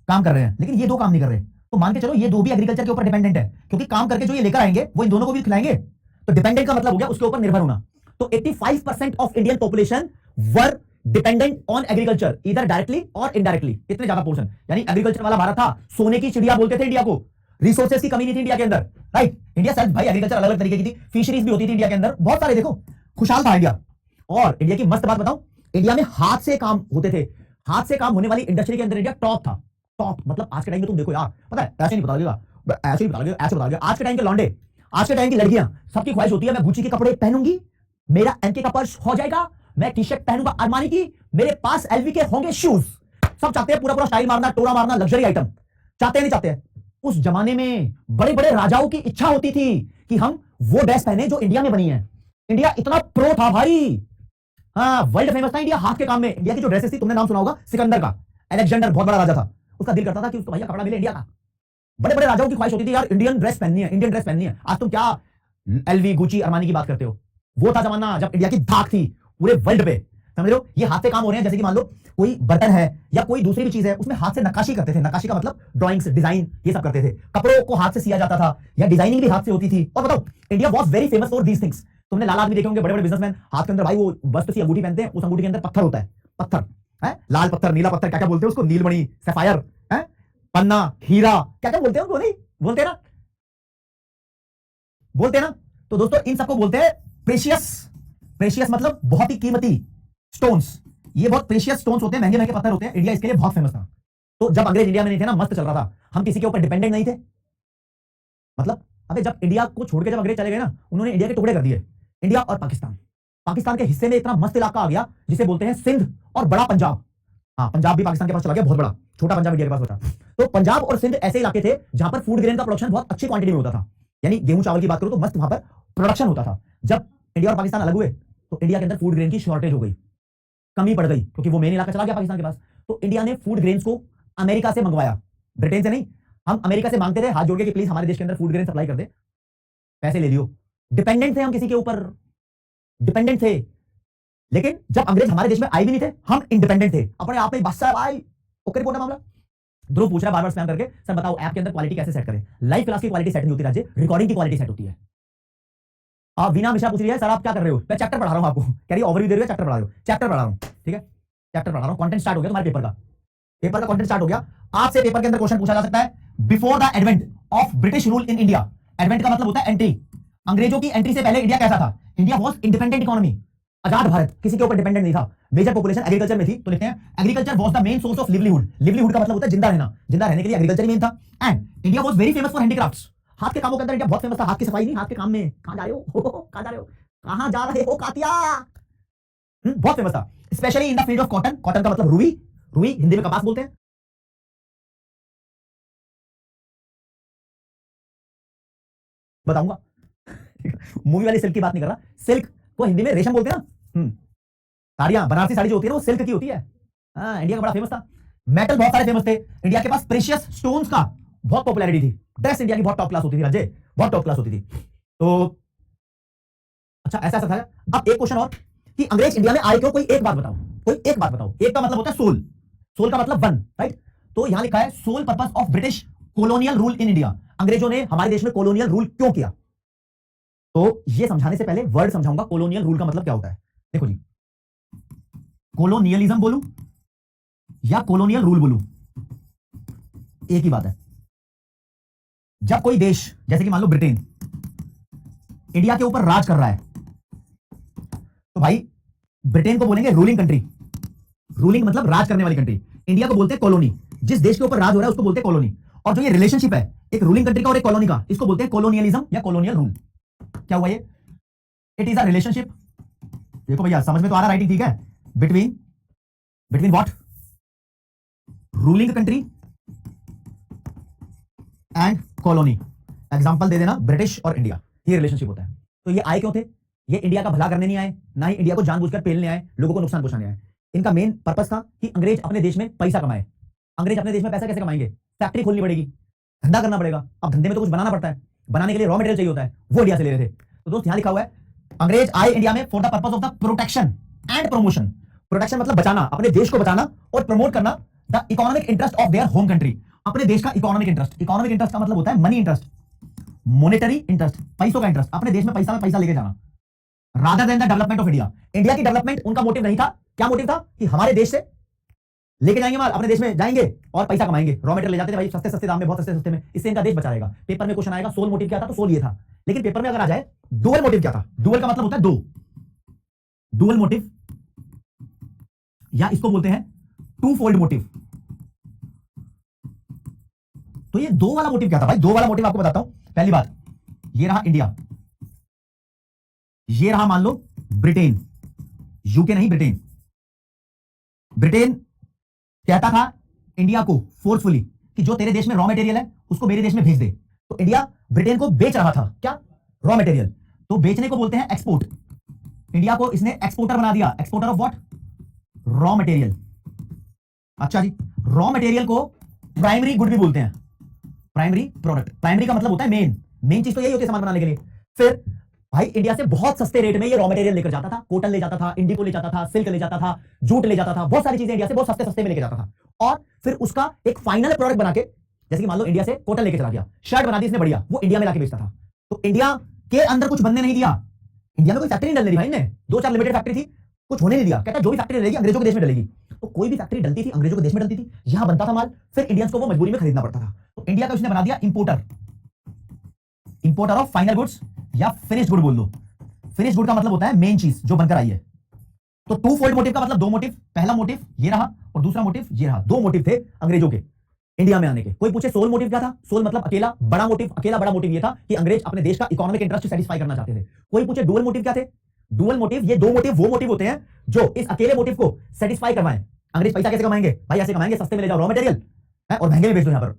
काम कर रहे हैं लेकिन ये 2 काम नहीं कर रहे, तो मान के चलो ये 2 भी एग्रीकल्चर के ऊपर डिपेंडेंट है, क्योंकि काम करके जो ये लेकर आएंगे वो इन दोनों को भी खिलाएंगे। तो डिपेंडेंट का मतलब हो गया उसके ऊपर निर्भर होना। तो 85% of Indian population were dependent on agriculture, इधर डायरेक्टली और इनडायरेक्टली। इतने ज्यादा पोर्शन, यानी एग्रीकल्चर वाला भारत था, सोने की चिड़िया बोलते थे इंडिया को। रिसोर्सेज की कमी नहीं थी इंडिया के अंदर, राइट। इंडिया सेल्फ भाई एग्रीकल्चर अलग अलग तरीके की थी, फिशरीज भी होती थी इंडिया के अंदर, बहुत सारे, देखो खुशहाल था इंडिया। और इंडिया की मस्त बात बताऊं, इंडिया में हाथ से काम होते थे, हाथ से काम होने वाली इंडस्ट्री के अंदर इंडिया टॉप था। टॉप मतलब आज के टाइम में तुम देखो यार, पता है ऐसे नहीं बता देगा, ऐसे ही बता देगा, ऐसे बता देगा। आज के टाइम के लौंडे, आज के टाइम की लड़कियां, सबकी ख्वाहिश होती है मैं गुची के कपड़े पहनूंगी, मेरा एमके का पर्स हो जाएगा, मैं टी शर्ट पहनूंगा अरमानी की, मेरे पास एलवी के होंगे शूज। सब चाहते हैं पूरा पूरा स्टाइल मारना, टोरा मारना, लग्जरी आइटम। चाहते हैं नहीं चाहते हैं? उस जमाने में बड़े बड़े राजाओं की इच्छा होती थी कि हम वो ड्रेस पहने जो इंडिया में बनी है। इंडिया इतना प्रो था भाई, हाँ वर्ल्ड फेमस था इंडिया हाथ के काम में। इंडिया की जो ड्रेसेस थी, तुमने नाम सुना होगा सिकंदर का, अलेक्जेंडर बहुत बड़ा राजा था, उसका दिल करता था कि उसको भैया कपड़ा मिले इंडिया का। बड़े बड़े राजाओं की ख्वाहिश होती थी यार इंडियन ड्रेस पहननी है, इंडियन ड्रेस पहननी है। आज तुम क्या एलवी, गुची, अरमानी की बात करते हो? वो था जमाना जब इंडिया की धाक थी पूरे वर्ल्ड पे, समझ रहे हो? ये हाथ से काम हो रहे हैं, जैसे कि मान लो कोई बर्तन है या कोई दूसरी भी चीज है, उसमें हाथ से नक्काशी करते थे। नक्काशी का मतलब ड्राइंग्स, डिजाइन, ये सब करते थे। कपड़ों को हाथ से सिया जाता था या डिजाइनिंग भी हाथ से होती थी। और बताओ India was very famous for these things. तुमने लाल आदमी देखे होंगे, बड़े बड़े बिजनेसमैन, हाथ के अंदर भाई वो बस्त सी अंगूठी पहनते हैं, उस अंगूठी के अंदर पत्थर होता है, पत्थर है, लाल पत्थर, नीला पत्थर, क्या क्या बोलते हैं उसको, नीलमणि, सफायर है, पन्ना, हीरा, क्या क्या बोलते हैं उनको, नहीं बोलते ना, बोलते ना। तो दोस्तों इन सबको बोलते हैं प्रेशियस। प्रेशियस मतलब बहुत ही कीमती स्टोन्स। ये बहुत प्रेशियस स्टोन्स होते हैं, महंगे महंगे पत्थर होते हैं। इंडिया इसके लिए बहुत फेमस था। तो जब अंग्रेज इंडिया में नहीं थे ना, मस्त चल रहा था, हम किसी के ऊपर डिपेंडेंट नहीं थे। मतलब अबे जब इंडिया को छोड़ के जब अंग्रेज चले गए ना, उन्होंने इंडिया के टुकड़े कर दिए, इंडिया और पाकिस्तान। पाकिस्तान के हिस्से में इतना मस्त इलाका आ गया जिसे बोलते हैं सिंध और बड़ा पंजाब। हाँ पंजाब भी पाकिस्तान के पास चला गया, बहुत बड़ा, छोटा पंजाब इंडिया के पास बचा। तो पंजाब और सिंध ऐसे इलाके थे जहां पर फूड ग्रेन का प्रोडक्शन बहुत अच्छी क्वांटिटी में होता था। यानी गेहूं चावल की बात करो तो मस्त वहां पर प्रोडक्शन होता था। जब इंडिया और पाकिस्तान अलग हुए तो इंडिया के अंदर फूड ग्रेन की शॉर्टेज हो गई, कमी पड़ गई, क्योंकि वो मेन इलाका चला गया पाकिस्तान के पास। तो इंडिया ने फूड ग्रेन्स को अमेरिका से मंगवाया, ब्रिटेन से नहीं। हम अमेरिका से मांगते थे हाथ जोड़ के कि प्लीज हमारे देश के अंदर फूड ग्रेन सप्लाई कर दे, पैसे ले लियो। डिपेंडेंट थे हम किसी के ऊपर, डिपेंडेंट थे। लेकिन जब अंग्रेज हमारे देश में आए भी नहीं थे, हम इंडिपेंडेंट थे अपने आप में। बस भाई ओके रिपोर्ट मामला। ध्रुव पूछ रहा है बार बार स्पैम करके, सर बताओ ऐप के अंदर क्वालिटी कैसे सेट करें? लाइव क्लास की क्वालिटी सेट नहीं होती राज्य, रिकॉर्डिंग की क्वालिटी सेट होती है। आप वीना मिश्रा पूछ रही है सर आप क्या कर रहे हो? मैं चैप्टर पढ़ा रहा हूं आपको, कह रही ओवरव्यू दे रही है, चैप्टर पढ़ा रही हूं, चैप्टर पढ़ा रहा हूं, ठीक है चैप्टर पढ़ा रहा हूं। कंटेंट स्टार्ट हो गया तुम्हारे पेपर का, पेपर का कंटेंट स्टार्ट हो गया। आपसे पेपर के अंदर क्वेश्चन पूछा जा सकता है, before the advent of British rule in India. Advent का मतलब होता है एंट्री, अंग्रेजों की एंट्री से पहले इंडिया कैसा था? इंडिया वाज इंडिपेंडेंट इकोनॉमी, आजाद भारत, किसी के ऊपर डिपेंडेंट नहीं था। मेजर पॉपुलेशन एग्रीकल्चर में थी। तो लिखते हैं agriculture was the main source of livelihood. Livelihood का मतलब होता है जिंदा रहना, जिंदा रहने के लिए एग्रीकल्चर ही मेन था। And India was very famous for handicrafts, हाथ के कामों के अंदर इंडिया बहुत फेमस था। हाथ की सफाई नहीं, हाथ के काम में। कहां जा रहे हो, कहां जा रहे हो, कहां जा रहे हो कातिया? बहुत फेमस था, specially in the field of cotton. Cotton का मतलब रुई, रुई हिंदी में कपास बोलते हैं। बताऊंगा मूवी वाली सिल्क की बात नहीं कर रहा, सिल्क को हिंदी में रेशम बोलते हैं ना। साड़ियां, बनारसी साड़ी जो होती है ना वो सिल्क की होती है। हाँ इंडिया का बड़ा फेमस था। मेटल बहुत सारे फेमस थे इंडिया के पास। प्रेशियस स्टोन्स का बहुत पॉपुलैरिटी थी। ड्रेस इंडिया की बहुत टॉप क्लास होती थी राज्य, बहुत टॉप क्लास होती थी। तो अच्छा ऐसा ऐसा था। अब एक क्वेश्चन और कि अंग्रेज इंडिया में आए क्यों? कोई एक बात बताओ, कोई एक बात बताओ। एक का मतलब होता है सोल, सोल का मतलब वन, राइट। तो यहां लिखा है sole purpose of British colonial rule in India. अंग्रेजों ने हमारे देश में कॉलोनियल रूल क्यों किया? तो ये समझाने से पहले वर्ड समझाऊंगा, कॉलोनियल रूल का मतलब क्या होता है। देखो जी, कॉलोनियलिज्म बोलूं या कॉलोनियल रूल बोलूं, एक ही बात है। जब कोई देश जैसे कि मान लो ब्रिटेन इंडिया के ऊपर राज कर रहा है, तो भाई ब्रिटेन को बोलेंगे रूलिंग कंट्री। रूलिंग मतलब राज करने वाली कंट्री। इंडिया को बोलते हैं कॉलोनी। जिस देश के ऊपर राज हो रहा है उसको बोलते हैं कॉलोनी। और जो ये रिलेशनशिप है एक रूलिंग कंट्री का और एक कॉलोनी का, इसको बोलते हैं कॉलोनियलिज्म या कॉलोनियल रूल। क्या हुआ ये? इट इज अ रिलेशनशिप, देखो भैया समझ में तो आ रहा, राइटिंग ठीक है, between between what? Ruling country and colony. Example दे देना ब्रिटिश और इंडिया, ये रिलेशनशिप होता है। तो ये आए क्यों थे? ये इंडिया का भला करने नहीं आए, ना ही इंडिया को जानबूझकर पेलने आए, लोगों को नुकसान पहुंचाने आए। इनका मेन पर्पस था कि अंग्रेज अपने देश में पैसा कमाए। अंग्रेज अपने देश में पैसा कैसे कमाएंगे? फैक्ट्री खोलनी पड़ेगी, धंधा करना पड़ेगा। अब धंधे में तो कुछ बनाना पड़ता है, बनाने के लिए रॉ मटेरियल चाहिए होता है, वो इंडिया से ले रहे थे। तो दोस्त यहां लिखा हुआ है अंग्रेज आए इंडिया में for the purpose of the protection and promotion. Protection मतलब बचाना, अपने देश को बचाना, और प्रमोट करना the economic interest of their home country. अपने देश का इकोनॉमिक इंटरेस्ट, इकोनॉमिक इंटरेस्ट का मतलब होता है मनी इंटरेस्ट, मॉनेटरी इंटरेस्ट, पैसों का इंटरेस्ट, अपने देश में पैसा लेके जाना, rather than the development of India. India की डेवलपमेंट उनका मोटिव नहीं था। क्या मोटिव था? कि हमारे देश से लेके जाएंगे माल, अपने देश में जाएंगे और पैसा कमाएंगे। रॉ मटेरियल ले जाते थे भाई सस्ते सस्ते दाम में, बहुत सस्ते सस्ते में, इससे इनका देश बचा रहेगा। पेपर में क्वेश्चन आएगा सोल मोटिव क्या था, तो सोल ये था। लेकिन पेपर में अगर आ जाए डुअल मोटिव क्या था, डुअल का मतलब होता है दो, डुअल मोटिव, या इसको बोलते हैं टू फोल्ड मोटिव। तो ये दो वाला मोटिव क्या था भाई? दो वाला मोटिव आपको बताता हूं। पहली बात, ये रहा इंडिया, ये रहा मान लो ब्रिटेन, यूके नहीं ब्रिटेन। ब्रिटेन कहता था इंडिया को फोर्सफुली कि जो तेरे देश में रॉ मटेरियल है उसको मेरे देश में भेज दे। तो इंडिया ब्रिटेन को बेच रहा था क्या? Raw material. तो बेचने को बोलते हैं एक्सपोर्ट। इंडिया को इसने एक्सपोर्टर बना दिया। Exporter of what? Raw material. अच्छा जी, रॉ मटेरियल को प्राइमरी गुड भी बोलते हैं, प्राइमरी प्रोडक्ट। प्राइमरी का मतलब होता है मेन, मेन चीज तो यही होती है सामान बनाने के लिए। फिर भाई इंडिया से बहुत सस्ते रेट में ये रॉ मटेरियल लेकर जाता था। कॉटन ले जाता था, इंडिगो ले जाता था, सिल्क ले जाता था, जूट ले जाता था, बहुत सारी चीजें इंडिया से बहुत सस्ते सस्ते में लेके जाता था। और फिर उसका एक फाइनल प्रोडक्ट बना के, जैसे कि मान लो इंडिया से कॉटन लेके चला गया, शर्ट बना दी इसने बढ़िया, वो इंडिया में लाके बेचता था। तो इंडिया के अंदर कुछ बनने नहीं दिया, इंडिया में कोई फैक्ट्री नहीं डलने दी भाई ने। 2-4 लिमिटेड फैक्ट्री थी, कुछ होने नहीं दिया। कहता जो भी फैक्ट्री डलेगी अंग्रेजों के देश में डलेगी। तो कोई भी फैक्ट्री डलती थी अंग्रेजों के देश में डलती थी, यहां बनता था माल, फिर इंडियंस को वो मजबूरी में खरीदना पड़ता था। तो इंडिया का उसने बना दिया importer, importer of final goods या फिनिश्ड गुड बोल दो। फिनिश गुड का मतलब होता है मेन चीज जो बनकर आई है। तो टू फोल्ड मोटिव का मतलब दो मोटिव, पहला मोटिव ये रहा और दूसरा मोटिव ये रहा। दो मोटिव थे अंग्रेजों के इंडिया में आने के। कोई पूछे सोल मोटिव क्या था? सोल मतलब अकेला बड़ा मोटिव। अकेला बड़ा मोटिव ये था कि अंग्रेज अपने देश का इकोनॉमिक इंटरेस्ट सेटिस्फाई करना चाहते थे। कोई पूछे डुअल मोटिव क्या थे? डुअल मोटिव, ये दो मोटिव वो मोटिव होते हैं जो इस अकेले मोटिव को सेटिस्फाई करवाएं। अंग्रेज पैसा कैसे कमाएंगे भाई? ऐसे कमाएंगे, सस्ते में ले जाओ रॉ मटेरियल और महंगे में बेच दो। यहां पर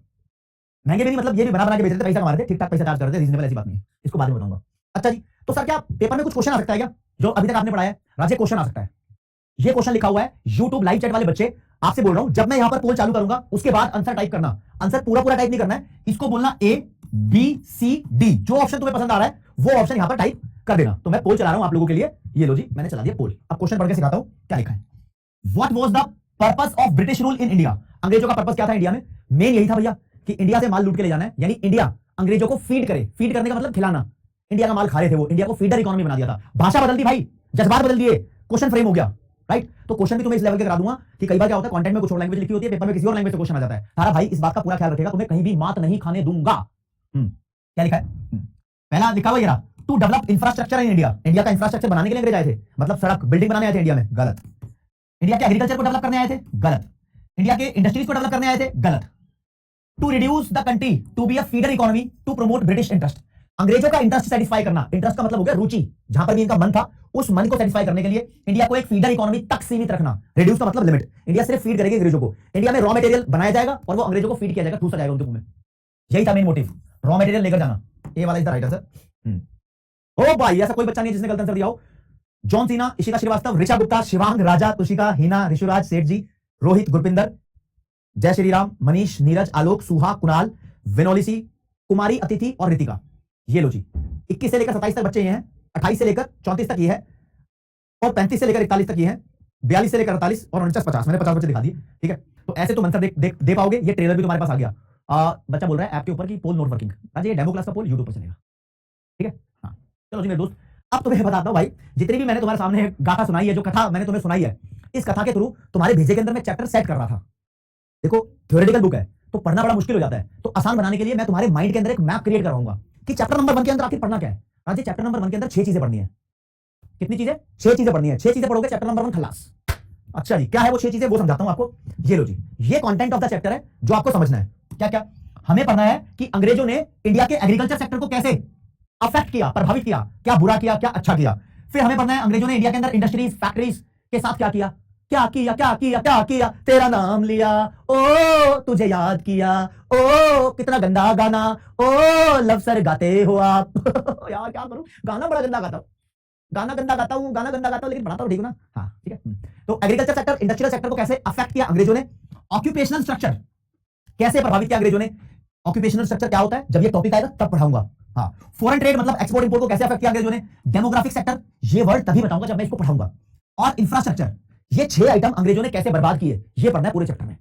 महंगे भी नहीं, मतलब ये भी बना के बेच रहे थे, पैसा कमा रहे थे, ठीक ठाक पैसा चार्ज कर रहे थे, रीजनेबल, ऐसी बात नहीं है। इसको बाद में बताऊंगा। अच्छा जी, तो सर क्या पेपर में कुछ क्वेश्चन आ सकता है क्या जो अभी तक आपने पढ़ा है? राजे क्वेश्चन आ सकता है। ये क्वेश्चन लिखा हुआ है YouTube लाइव चैट वाले बच्चे, आपसे बोल रहा हूं, जब मैं यहां पर पोल चालू करूंगा उसके बाद आंसर टाइप करना। आंसर पूरा पूरा टाइप नहीं करना है, इसको बोलना A B C D, जो ऑप्शन तुम्हें पसंद आ रहा है वो ऑप्शन यहां पर टाइप कर देना। तो मैं पोल चला रहा हूं आप लोगों के लिए। ये लो जी, मैंने चला दिया पोल। अब क्वेश्चन पढ़ के सिखाता हूं क्या लिखा है। What was the purpose of British rule in India? अंग्रेजों का पर्पस क्या था इंडिया में? मेन यही था भैया कि इंडिया से माल लूट के ले जाना है, यानी इंडिया अंग्रेजों को फीड करे। फीड करने का मतलब खिलाना। इंडिया का माल खा रहे थे वो, इंडिया को फीडर इकोनॉमी बना दिया था। भाषा बदल दी भाई, जज्बात बदल दिए, क्वेश्चन फ्रेम हो गया, राइट? तो क्वेश्चन भी तुम्हें इस लेवल के करा दूंगा कि कई बार क्या होता है कंटेंट में कुछ और लैंग्वेज लिखी होती है, पेपर में किसी और लैंग्वेज से क्वेश्चन आ जाता है। तारा भाई इस बात का पूरा ख्याल रखेगा, तुम्हें कहीं भी मात नहीं खाने दूंगा। क्या लिखा है? पहला लिखा हुआ ये रहा, to develop infrastructure in India. India का इंफ्रास्ट्रक्चर बनाने के लिए अंग्रेज आए थे, मतलब सड़क बिल्डिंग बनाने आए थे इंडिया में, गलत। इंडिया के एग्रीकल्चर को डेवलप करने आए थे, गलत। इंडिया के इंडस्ट्रीज को डेवलप करने आए थे, गलत। To reduce the country to be a feeder economy to promote British interest. अंग्रेजों का इंटरेस्ट सेटिस्फाई करना, इंटरेस्ट का मतलब हो गया रुचि, जहां पर भी इनका मन था उस मन को सेटिस्फाई करने के लिए इंडिया को एक फीडर इकोनॉमी तक सीमित रखना। रिड्यूस का मतलब लिमिट, इंडिया सिर्फ फीड करेगी अंग्रेजों को। इंडिया में रॉ मटेरियल बनाया जाएगा और वो अंग्रेजों को फीड किया जाएगा, ठूसा जाएगा उनके मुंह में। यही था मेन मोटिव, रॉ मटेरियल लेकर जाना। ए वाला इज द राइट आंसर। ओ भाई ऐसा कोई बच्चा नहीं जिसने गलत आंसर दिया हो। जॉन सीना, इशिका श्रीवास्तव, ऋचा गुप्ता, शिवांग, राजा, तुशिका, हिना, ऋषुराज, सेठ जी, रोहित, गुरपिंदर, जय श्री राम, मनीष, नीरज, आलोक, सुहा, कुणाल, विनोलिसी, कुमारी, अतिथि और रितिका। ये लो जी, 21 से लेकर 27 तक बच्चे ये हैं, 28 से लेकर 34 तक ये है, और 35 से लेकर 41 तक ये है, 42 से लेकर 48 और 49 50। मैंने 50 बच्चे दिखा दिए, ठीक है। तो ऐसे तुम आंसर दे पाओगे। ये ट्रेलर भी तुम्हारे पास आ गया। बच्चा बोल रहा है ऐप के ऊपर की पोल नॉट वर्किंग। आज ये डेमो क्लास का पोल यूट्यूब पर चलेगा, ठीक है। हाँ चलो जी मेरे दोस्त, अब तुम्हें बताता हूं भाई, जितनी भी मैंने तुम्हारे सामने गाथा सुनाई है, जो कथा मैंने तुम्हें सुनाई है, इस कथा के थ्रू तुम्हारे भेजे के अंदर मैं चैप्टर सेट कर रहा था। देखो थ्योरेटिकल बुक है तो पढ़ना बड़ा मुश्किल हो जाता है, तो आसान बनाने के लिए मैं तुम्हारे माइंड के अंदर एक मैप क्रिएट कराऊंगा कि चैप्टर नंबर 1 के अंदर आखिर पढ़ना क्या है। राजे चैप्टर नंबर 1 के अंदर 6 चीजें पढ़नी है। कितनी चीजें? 6 चीजें पढ़नी है। 6 चीजें पढ़ोगे चैप्टर नंबर 1 खलास। अच्छा जी, क्या है वो 6 चीजें, वो समझाता हूं आपको। ये लो जी, ये कंटेंट ऑफ द चैप्टर है जो आपको समझना है। क्या क्या हमें पढ़ना है कि अंग्रेजों ने इंडिया के एग्रीकल्चर सेक्टर को कैसे अफेक्ट किया, प्रभावित किया, क्या बुरा किया, क्या अच्छा किया। फिर हमें पढ़ना है अंग्रेजों ने इंडिया के अंदर इंडस्ट्रीज, फैक्ट्रीज के साथ क्या किया, क्या किया, क्या किया, क्या किया, तेरा नाम लिया, ओ तुझे याद किया, ओ कितना गंदा गाना, ओ लव सर गाते हो आप। यार क्या करूं, गाना बड़ा गंदा गाता हूं। गाना गंदा गाता हूं, गाना गंदा गाता हूं, लेकिन पढ़ाता हूं ठीक हूं ना। हाँ ठीक है। तो एग्रीकल्चर सेक्टर, इंडस्ट्रियल सेक्टर को कैसे अफेक्ट किया अंग्रेजों ने, ऑक्यूपेशनल स्ट्रक्चर कैसे प्रभावित किया अंग्रेजों ने, ऑक्यूपेशनल स्ट्रक्चर क्या होता है जब ये टॉपिक आएगा तब पढ़ाऊंगा। हाँ, फॉरेन ट्रेड मतलब एक्सपोर्ट इंपोर्ट को कैसे अफेक्ट किया अंग्रेजों ने, डेमोग्राफिक सेक्टर ये वर्ड तभी बताऊंगा जब मैं इसको पढ़ाऊंगा, और इंफ्रास्ट्रक्चर ये 6 आइटम अंग्रेजों ने कैसे बर्बाद किए ये पढ़ना है पूरे चैप्टर में।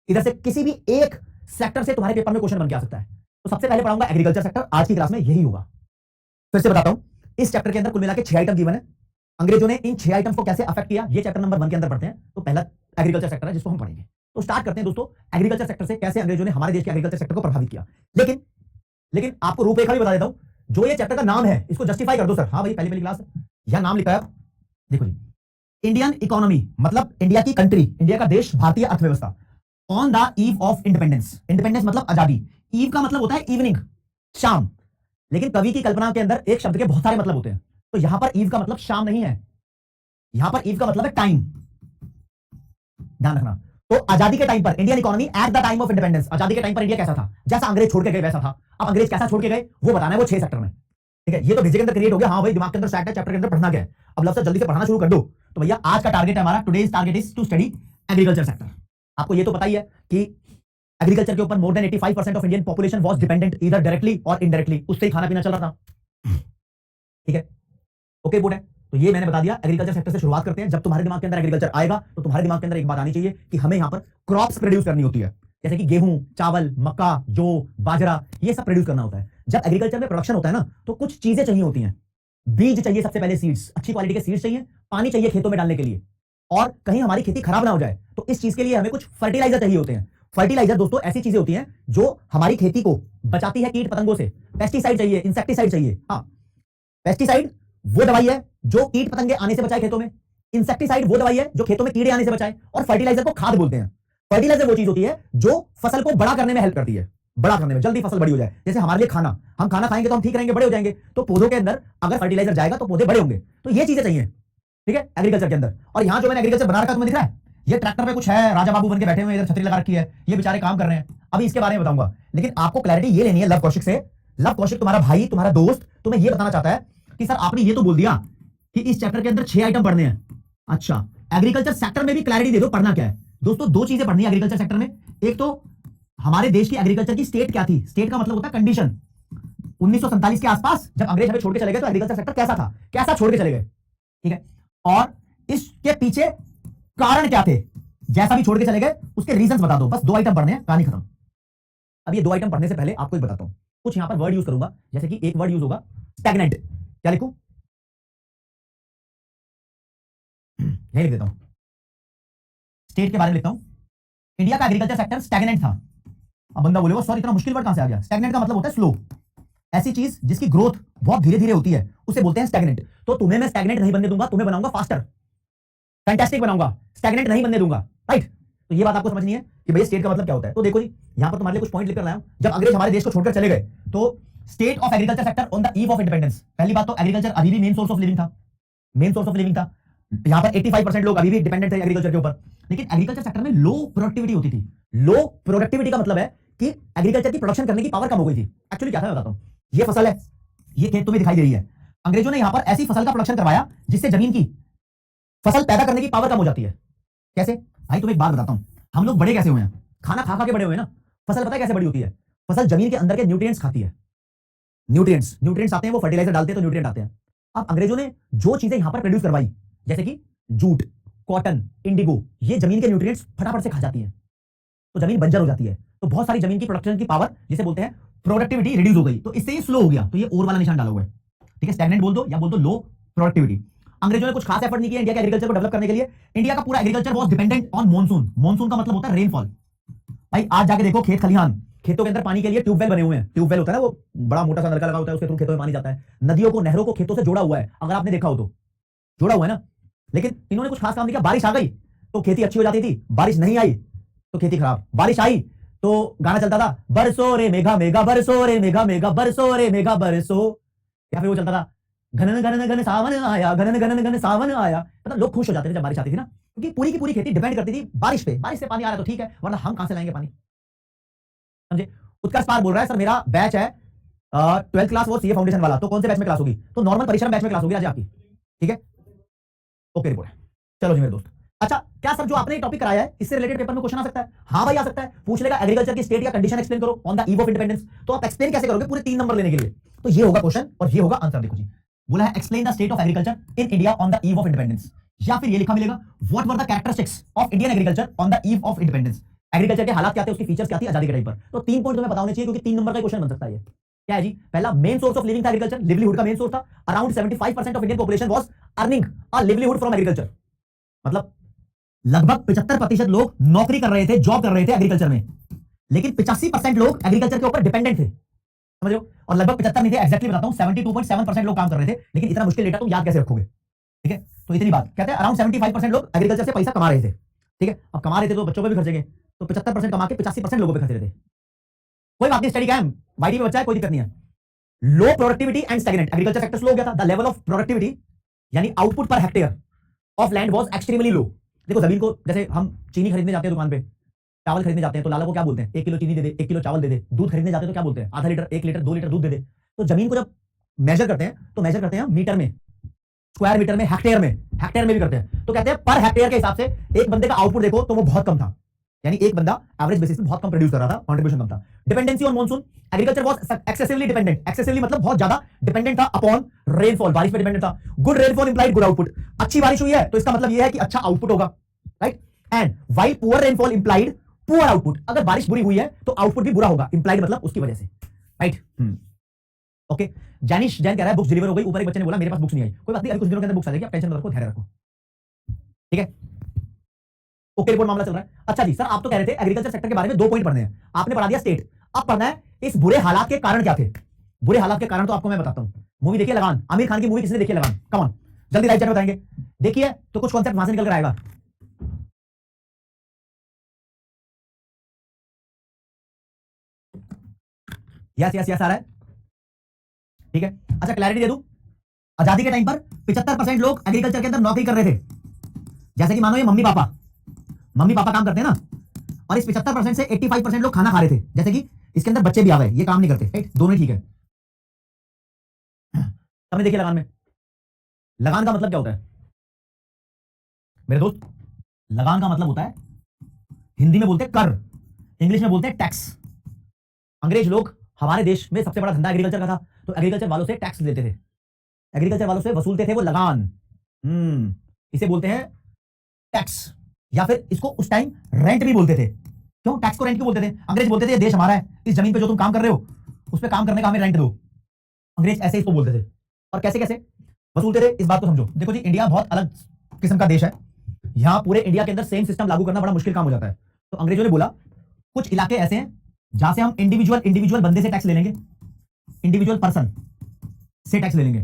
इधर से किसी भी एक सेक्टर से तुम्हारे पेपर में क्वेश्चन बन के आ सकता है। तो सबसे पहले पढ़ाऊंगा एग्रीकल्चर सेक्टर, आज की क्लास में यही होगा। फिर से बताता हूं, इस चैप्टर के अंदर कुल मिला के 6 आइटम गिवन है, अंग्रेजों ने इन 6 आइटम्स को कैसे अफेक्ट किया ये चैप्टर नंबर 1 के अंदर पढ़ते हैं। तो पहला एग्रीकल्चर सेक्टर है जिसको हम पढ़ेंगे। तो स्टार्ट करते हैं दोस्तों एग्रीकल्चर सेक्टर से, कैसे अंग्रेजों ने हमारे देश के एग्रीकल्चर सेक्टर को प्रभावित किया। लेकिन आपको रूपरेखा भी बता देता हूं, जो ये चैप्टर का नाम है इसको जस्टिफाई कर दो सर। हाँ भाई, पहली क्लास यहां नाम लिखा है, देखो जी, इंडियन इकोनॉमी मतलब इंडिया की कंट्री, इंडिया का देश, भारतीय अर्थव्यवस्था, on the eve of independence. Independence मतलब आजादी, ईव का मतलब होता है इवनिंग, शाम, लेकिन कवि की कल्पना के अंदर एक शब्द के बहुत सारे मतलब होते हैं। तो यहां पर ईव का मतलब शाम नहीं है, यहां पर ईव का मतलब है टाइम, ध्यान रखना। तो आजादी के टाइम पर Indian economy at the time of independence, आजादी के टाइम पर इंडिया कैसा था, जैसा अंग्रेज छोड़ के गए वैसा था। अब अंग्रेज कैसा छोड़ के गए वो बताना है, वो 6 सेक्टर में, ठीक है। ये तो भेजे के अंदर क्रिएट हो गया, हाँ भाई दिमाग के अंदर सेट है, चैप्टर के अंदर पढ़ना क्या है। अब लफ्ज़ जल्दी से पढ़ना शुरू कर दो। तो भैया आज का टारगेट है हमारा, today's target is to study agriculture sector. आपको ये तो पता ही है कि एग्रीकल्चर के ऊपर more than 85% of Indian population was dependent either directly और इनडायरेक्टली, उससे ही खाना पीना चल रहा था, ठीक है। ओके बोर्ड है, तो ये मैंने बता दिया। एग्रीकल्चर सेक्टर से शुरुआत करते हैं। जब तुम्हारे दिमाग के अंदर एग्रीकल्चर आएगा तो तुम्हारे दिमाग के अंदर एक बात आनी चाहिए कि हमें यहां पर क्रॉप्स प्रोड्यूस करनी होती है, जैसे कि गेहूं, चावल, मक्का, जौ, बाजरा, ये सब प्रोड्यूस करना होता है। जब एग्रीकल्चर में प्रोडक्शन होता है ना तो कुछ चीजें चाहिए होती हैं। बीज चाहिए, सबसे पहले सीड्स, अच्छी क्वालिटी के सीड्स चाहिए, पानी चाहिए खेतों में डालने के लिए, और कहीं हमारी खेती खराब ना हो जाए तो इस चीज के लिए हमें कुछ फर्टिलाइजर चाहिए होते हैं। फर्टिलाइजर दोस्तों ऐसी चीजें होती हैं जो हमारी खेती को बचाती है कीट पतंगों से। पेस्टिसाइड चाहिए, इंसेक्टिसाइड चाहिए। हाँ, पेस्टिसाइड वो दवाई है जो कीट पतंगे आने से बचाए खेतों में, इंसेक्टिसाइड वो दवाई है जो खेतों में कीड़े आने से बचाए, और फर्टिलाइजर को खाद बोलते हैं। फर्टिलाइजर वो चीज होती है जो फसल को बड़ा करने में हेल्प करती है, बड़ा करने में, जल्दी फसल बड़ी हो जाए। जैसे हमारे लिए खाना, हम खाना खाएंगे तो हम ठीक रहेंगे, बड़े हो जाएंगे। तो पौधों के अंदर अगर फर्टिलाइजर जाएगा तो पौधे बड़े होंगे। तो ये चीजें चाहिए, ठीक है, एग्रीकल्चर के अंदर। और यहां जो मैंने एग्रीकल्चर बना रखा है तुम्हें दिख रहा है, ये ट्रैक्टर पे कुछ है, राजा बाबू बन के बैठे हुए, इधर छतरी लगा रखी है, ये बेचारे काम कर रहे हैं। अभी इसके बारे में बताऊंगा, लेकिन आपको क्लैरिटी ये लेनी है लव कौशिक से। लव कौशिक तुम्हारा भाई, तुम्हारा दोस्त, तुम्हें ये बताना चाहता है कि सर आपने ये तो बोल दिया कि इस चैप्टर के अंदर 6 आइटम पढ़ने हैं। अच्छा, एग्रीकल्चर सेक्टर में भी क्लैरिटी दे दो पढ़ना क्या है। दोस्तों 2 चीजें पढ़नी है एग्रीकल्चर सेक्टर में। एक तो हमारे देश की एग्रीकल्चर की स्टेट क्या थी, स्टेट का मतलब होता है कंडीशन। 1947 के आसपास जब अंग्रेज हमें छोड़ के चले गए तो एग्रीकल्चर सेक्टर कैसा था, कैसा छोड़ के चले गए, ठीक है, और इसके पीछे कारण क्या थे, जैसा भी छोड़ के चले गए उसके रीजंस बता दो। बस 2 आइटम पढ़ने हैं, कहानी खत्म। अब ये 2 आइटम पढ़ने से पहले आपको एक बताता हूं, कुछ यहां पर वर्ड यूज करूंगा, जैसे कि एक वर्ड यूज होगा स्टैग्नेंट। क्या लिखूं, यही लिख देता हूं, स्टेट के बारे में लिखता हूं। इंडिया का एग्रीकल्चर सेक्टर स्टैग्नेंट था। अब बंदा बोलेगा सर इतना मुश्किल वर्ड कहां से आ गया। स्टैग्नेंट का मतलब होता है स्लो, ऐसी चीज जिसकी ग्रोथ बहुत धीरे धीरे होती है उसे बोलते हैं स्टैग्नेंट। तो तुम्हें मैं स्टैग्नेंट नहीं बनने दूंगा, तुम्हें बनाऊंगा फास्टर, फैंटास्टिक बनाऊंगा, स्टैग्नेंट नहीं बनने दूंगा, राइट। तो ये बात आपको समझनी है कि भैया स्टेट का मतलब क्या होता है। तो देखो जी, यहां पर तुम्हारे लिए कुछ पॉइंट लिखकर लाया हूं। जब अंग्रेज हमारे देश को छोड़कर चले गए तो state of agriculture sector on the eve of independence. पहली बात तो एग्रीकल्चर अभी भी मेन सोर्स ऑफ लिविंग था, मेन सोर्स ऑफ लिविंग था। यहां पर 85% लोग अभी भी डिपेंडेंट थे एग्रीकल्चर के ऊपर। लेकिन एग्रीकल्चर सेक्टर में लो प्रोडक्टिविटी होती थी। लो प्रोडक्टिविटी का मतलब है कि एग्रीकल्चर की प्रोडक्शन करने की पावर कम हो गई थी। एक्चुअली क्या था मैं बताता हूं, ये फसल है, ये खेत तुम्हें दिखाई दे रही है। अंग्रेजों ने यहां पर ऐसी फसल का प्रोडक्शन करवाया जिससे जमीन की फसल पैदा करने की पावर कम हो जाती है। कैसे भाई, तुम्हें एक बात बताता हूं, हम लोग बड़े कैसे हुए हैं, खाना खा खा के बड़े हुए ना। फसल पता है कैसे बड़ी होती है, फसल जमीन के अंदर के न्यूट्रिएंट्स खाती है। न्यूट्रिएंट्स आते हैं, वो फर्टिलाइजर डालते हैं तो न्यूट्रिएंट आते हैं। अब अंग्रेजों ने जो चीजें यहां पर प्रोड्यूस करवाई, जैसे कि जूट, कॉटन, इंडिगो, ये जमीन के न्यूट्रिएंट्स फटाफट से खा जाती है, तो जमीन बंजर हो जाती है। तो बहुत सारी जमीन की प्रोडक्शन की पावर, जिसे बोलते हैं प्रोडक्टिविटी, रिड्यूस हो गई। तो इससे ये स्लो हो गया। तो ये और वाला निशान डाला हुआ है, ठीक है, स्टैग्नेंट बोल दो या बोल दो लो प्रोडक्टिविटी। अंग्रेजों ने कुछ खास एफर्ट नहीं किया इंडिया के एग्रीकल्चर को डेवलप करने के लिए। इंडिया का पूरा agriculture was dependent on monsoon. Monsoon का मतलब होता है रेनफॉल। भाई आज जाके देखो खेत खलिहान, खेतों के अंदर पानी के लिए ट्यूबवेल बने हुए हैं। ट्यूबवेल होता है ना, वो बड़ा मोटा सा नलका लगा होता है, उसके थ्रू खेतों में पानी जाता है। नदियों को, नहरों को खेतों से जोड़ा हुआ है, अगर आपने देखा हो तो जोड़ा हुआ है ना। लेकिन इन्होंने कुछ खास काम नहीं किया। बारिश आ गई तो खेती अच्छी हो जाती थी, बारिश नहीं आई तो खेती खराब। बारिश आई तो गाना चलता था, बरसो रे मेघा मेघा, बरसो रे मेघा मेघा, बरसो रे मेघा बरसो, या फिर वो चलता था, घनन घनन घन सावन आया, घनन घनन घन सावन आया। मतलब लोग खुश हो जाते थे जब बारिश आती थी ना, क्योंकि पूरी की पूरी खेती डिपेंड करती थी बारिश पे। बारिश से पानी आ रहा है तो ठीक है, वरना हम कहां से लाएंगे पानी, समझे। उत्कर्ष पार बोल रहा है सर मेरा बैच है 12th क्लास वो सीए फाउंडेशन वाला, तो कौन से बैच में क्लास होगी। तो नॉर्मल परिश्रम बैच में क्लास होगी आज आपकी, ठीक है, ओके रिपोर्ट है। चलो जी मेरे दोस्त, अच्छा क्या सर जो आपने टॉपिक कराया है इससे रिलेटेड पेपर में क्वेश्चन आ सकता है? हाँ भाई आ सकता है, पूछ लेगा एग्रीकल्चर की स्टेट या कंडीशन एक्सप्लेन करो on the eve of independence. तो आप एक्सप्लेन कैसे करोगे पूरे 3 नंबर लेने के लिए? तो ये होगा क्वेश्चन और ये होगा आंसर। देखो जी, बोला है explain the state of agriculture in India on the eve of independence, या फिर ये लिखा मिलेगा what were the characteristics of Indian agriculture on the eve of independence. Agriculture के हालात क्या थे, उसकी फीचर्स क्या थी आजादी के टाइम पर। तो 3 पॉइंट तुम्हें पता होने चाहिए क्योंकि 3 नंबर का क्वेश्चन बन सकता है ये। क्या है जी? पहला, मेन सोर्स ऑफ लिविंग था एग्रीकल्चर, लिवलीहुड का मेन सोर्स था। Around 75% of Indian population was earning a livelihood from agriculture. मतलब लगभग 75% लोग नौकरी कर रहे थे, जॉब कर रहे थे एग्रीकल्चर में, लेकिन 85% लोग एग्रीकल्चर के ऊपर डिपेंडेंट थे, समझ रहे हो? और लगभग 75 नहीं थे, एग्जैक्टली बताता हूं 72.7% लोग काम कर रहे थे। लेकिन इतना मुश्किल डेटा तुम याद कैसे रखोगे? ठीक है, तो इतनी बात कहते हैं अराउंड 75% लोग एग्रीकल्चर से पैसा कमा रहे थे। ठीक है, अब कमा रहे थे तो बच्चों पे भी खर्चेंगे, तो 75% कमा के 85% लोगों पे खर्च रहे थे। कोई बात नहीं, स्टडी का है, वाईटी में बच्चा है, कोई दिक्कत नहीं है। लो productivity and stagnant, agriculture sector slow हो गया था। द लेवल ऑफ प्रोडक्टिविटी यानी output per hectare of land was extremely low. देखो जमीन को, जैसे हम चीनी खरीदने जाते हैं दुकान पे, चावल खरीदने जाते हैं तो लाला को क्या बोलते हैं? 1 किलो चीनी दे दे, 1 किलो चावल दे दे। दूध खरीदने जाते हैं तो क्या बोलते हैं? आधा लीटर, 1 लीटर, 2 लीटर दूध दे दे। तो जमीन को जब मेजर करते हैं तो मेजर करते हैं मीटर में, स्क्वायर मीटर में, हेक्टेयर में, हेक्टेयर में भी करते हैं। तो कहते हैं पर हेक्टेयर के हिसाब से एक बंदे का आउटपुट देखो तो वो बहुत कम था, यानी एक बंदा एवरेज बेसिस पे बहुत कम प्रोड्यूस कर रहा था, कंट्रीब्यूशन कम था। Dependency on monsoon, agriculture was excessively dependent, excessively मतलब बहुत ज्यादा डिपेंडेंट था अपॉन रेनफॉल, बारिश पे डिपेंडेंट था। Good rainfall implied good output, अच्छी बारिश हुई है तो इसका मतलब यह है कि अच्छा आउटपुट होगा, right? And while poor rainfall implied poor output, अगर बारिश बुरी हुई है तो आउटपुट भी बुरा होगा, इंप्लाइड मतलब उसकी वजह से, राइट? ओके, जैनिश जैन कह रहा है बुक्स डिलीवर हो गई। ऊपर एक बच्चे ने बोला मेरे पास बुक्स नहीं आई। कोई बात नहीं, अभी कुछ दिनों के अंदर बुक्स आ जाएगी, आप टेंशन मत रखो, धैर्य रखो, ठीक है? ओके रिपोर्ट मामला चल रहा है। अच्छा जी सर, आप तो कह रहे थे एग्रीकल्चर सेक्टर के बारे में 2 पॉइंट पढ़ने हैं, आपने पढ़ा दिया स्टेट, अब पढ़ना है इस बुरे हालात के कारण क्या थे। बुरे हालात के कारण तो आपको मैं बताता हूं। मूवी देखिए लगान, आमिर खान की मूवी किसने देखी? लगान, कम ऑन, जल्दी राइट चैट में बताएंगे। देखिए तो कुछ कॉन्सेप्ट वहां से निकल कर आएगा। यस यस यस आ रहा है, ठीक है। अच्छा क्लैरिटी दे दूं, आजादी के टाइम पर 75% लोग एग्रीकल्चर के अंदर नौकरी कर रहे थे। जैसे कि मानो ये मम्मी पापा काम करते हैं ना, और इस 75% से 85% लोग खाना खा रहे थे। जैसे कि इसके अंदर बच्चे भी आ गए, ये काम नहीं करते, राइट? दोनों ही ठीक है। सबने देखिए लगान में, लगान का मतलब क्या होता है मेरे दोस्त? लगान का मतलब होता है, हिंदी में बोलते हैं कर, इंग्लिश में बोलते हैं टैक्स। अंग्रेज लोग, हमारे देश में सबसे बड़ा धंधा एग्रीकल्चर का था, तो एग्रीकल्चर वालों से टैक्स लेते थे, एग्रीकल्चर वालों से वसूलते थे वो लगान। इसे बोलते हैं टैक्स, या फिर इसको उस टाइम रेंट भी बोलते थे। क्यों टैक्स को रेंट क्यों बोलते थे? अंग्रेज बोलते थे ये देश हमारा है, इस जमीन पे जो तुम काम कर रहे हो उस पे काम करने का हमें रेंट दो। अंग्रेज ऐसे इसको बोलते थे। और कैसे कैसे वसूलते थे इस बात को समझो। देखो जी, इंडिया बहुत अलग किस्म का देश है, यहां पूरे इंडिया के अंदर सेम सिस्टम लागू करना बड़ा मुश्किल काम हो जाता है। तो अंग्रेजों ने बोला कुछ इलाके ऐसे हैं जहां से हम इंडिविजुअल बंदे से टैक्स ले लेंगे, इंडिविजुअल पर्सन से टैक्स ले लेंगे।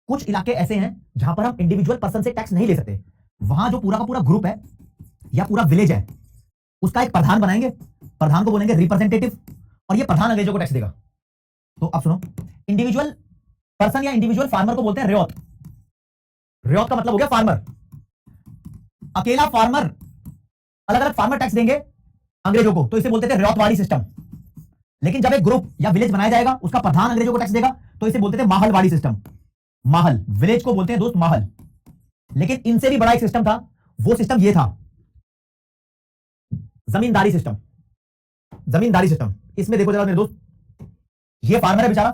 कुछ इलाके ऐसे हैं जहां पर हम इंडिविजुअल पर्सन से टैक्स नहीं ले सकते, वहां जो पूरा का पूरा ग्रुप है या पूरा विलेज है उसका एक प्रधान बनाएंगे, प्रधान को बोलेंगे रिप्रेजेंटेटिव, और ये प्रधान अंग्रेजों को टैक्स देगा। तो अब सुनो, इंडिविजुअल पर्सन या इंडिविजुअल फार्मर को बोलते हैं रियॉत। रियॉत का मतलब हो गया फार्मर। अकेला फार्मर, अलग अलग फार्मर टैक्स देंगे अंग्रेजों को, तो इसे बोलते थे रियॉतवाड़ी सिस्टम। लेकिन जब एक ग्रुप या विलेज बनाया जाएगा उसका प्रधान अंग्रेजों को टैक्स देगा, तो इसे बोलते थे माहलवाड़ी सिस्टम। माहल, विलेज को बोलते हैं दोस्त माहल। लेकिन इनसे भी बड़ा एक सिस्टम था, वो सिस्टम ये था, जमींदारी सिस्टम। जमींदारी सिस्टम, इसमें देखो जरा मेरे दोस्त, ये फार्मर है बेचारा,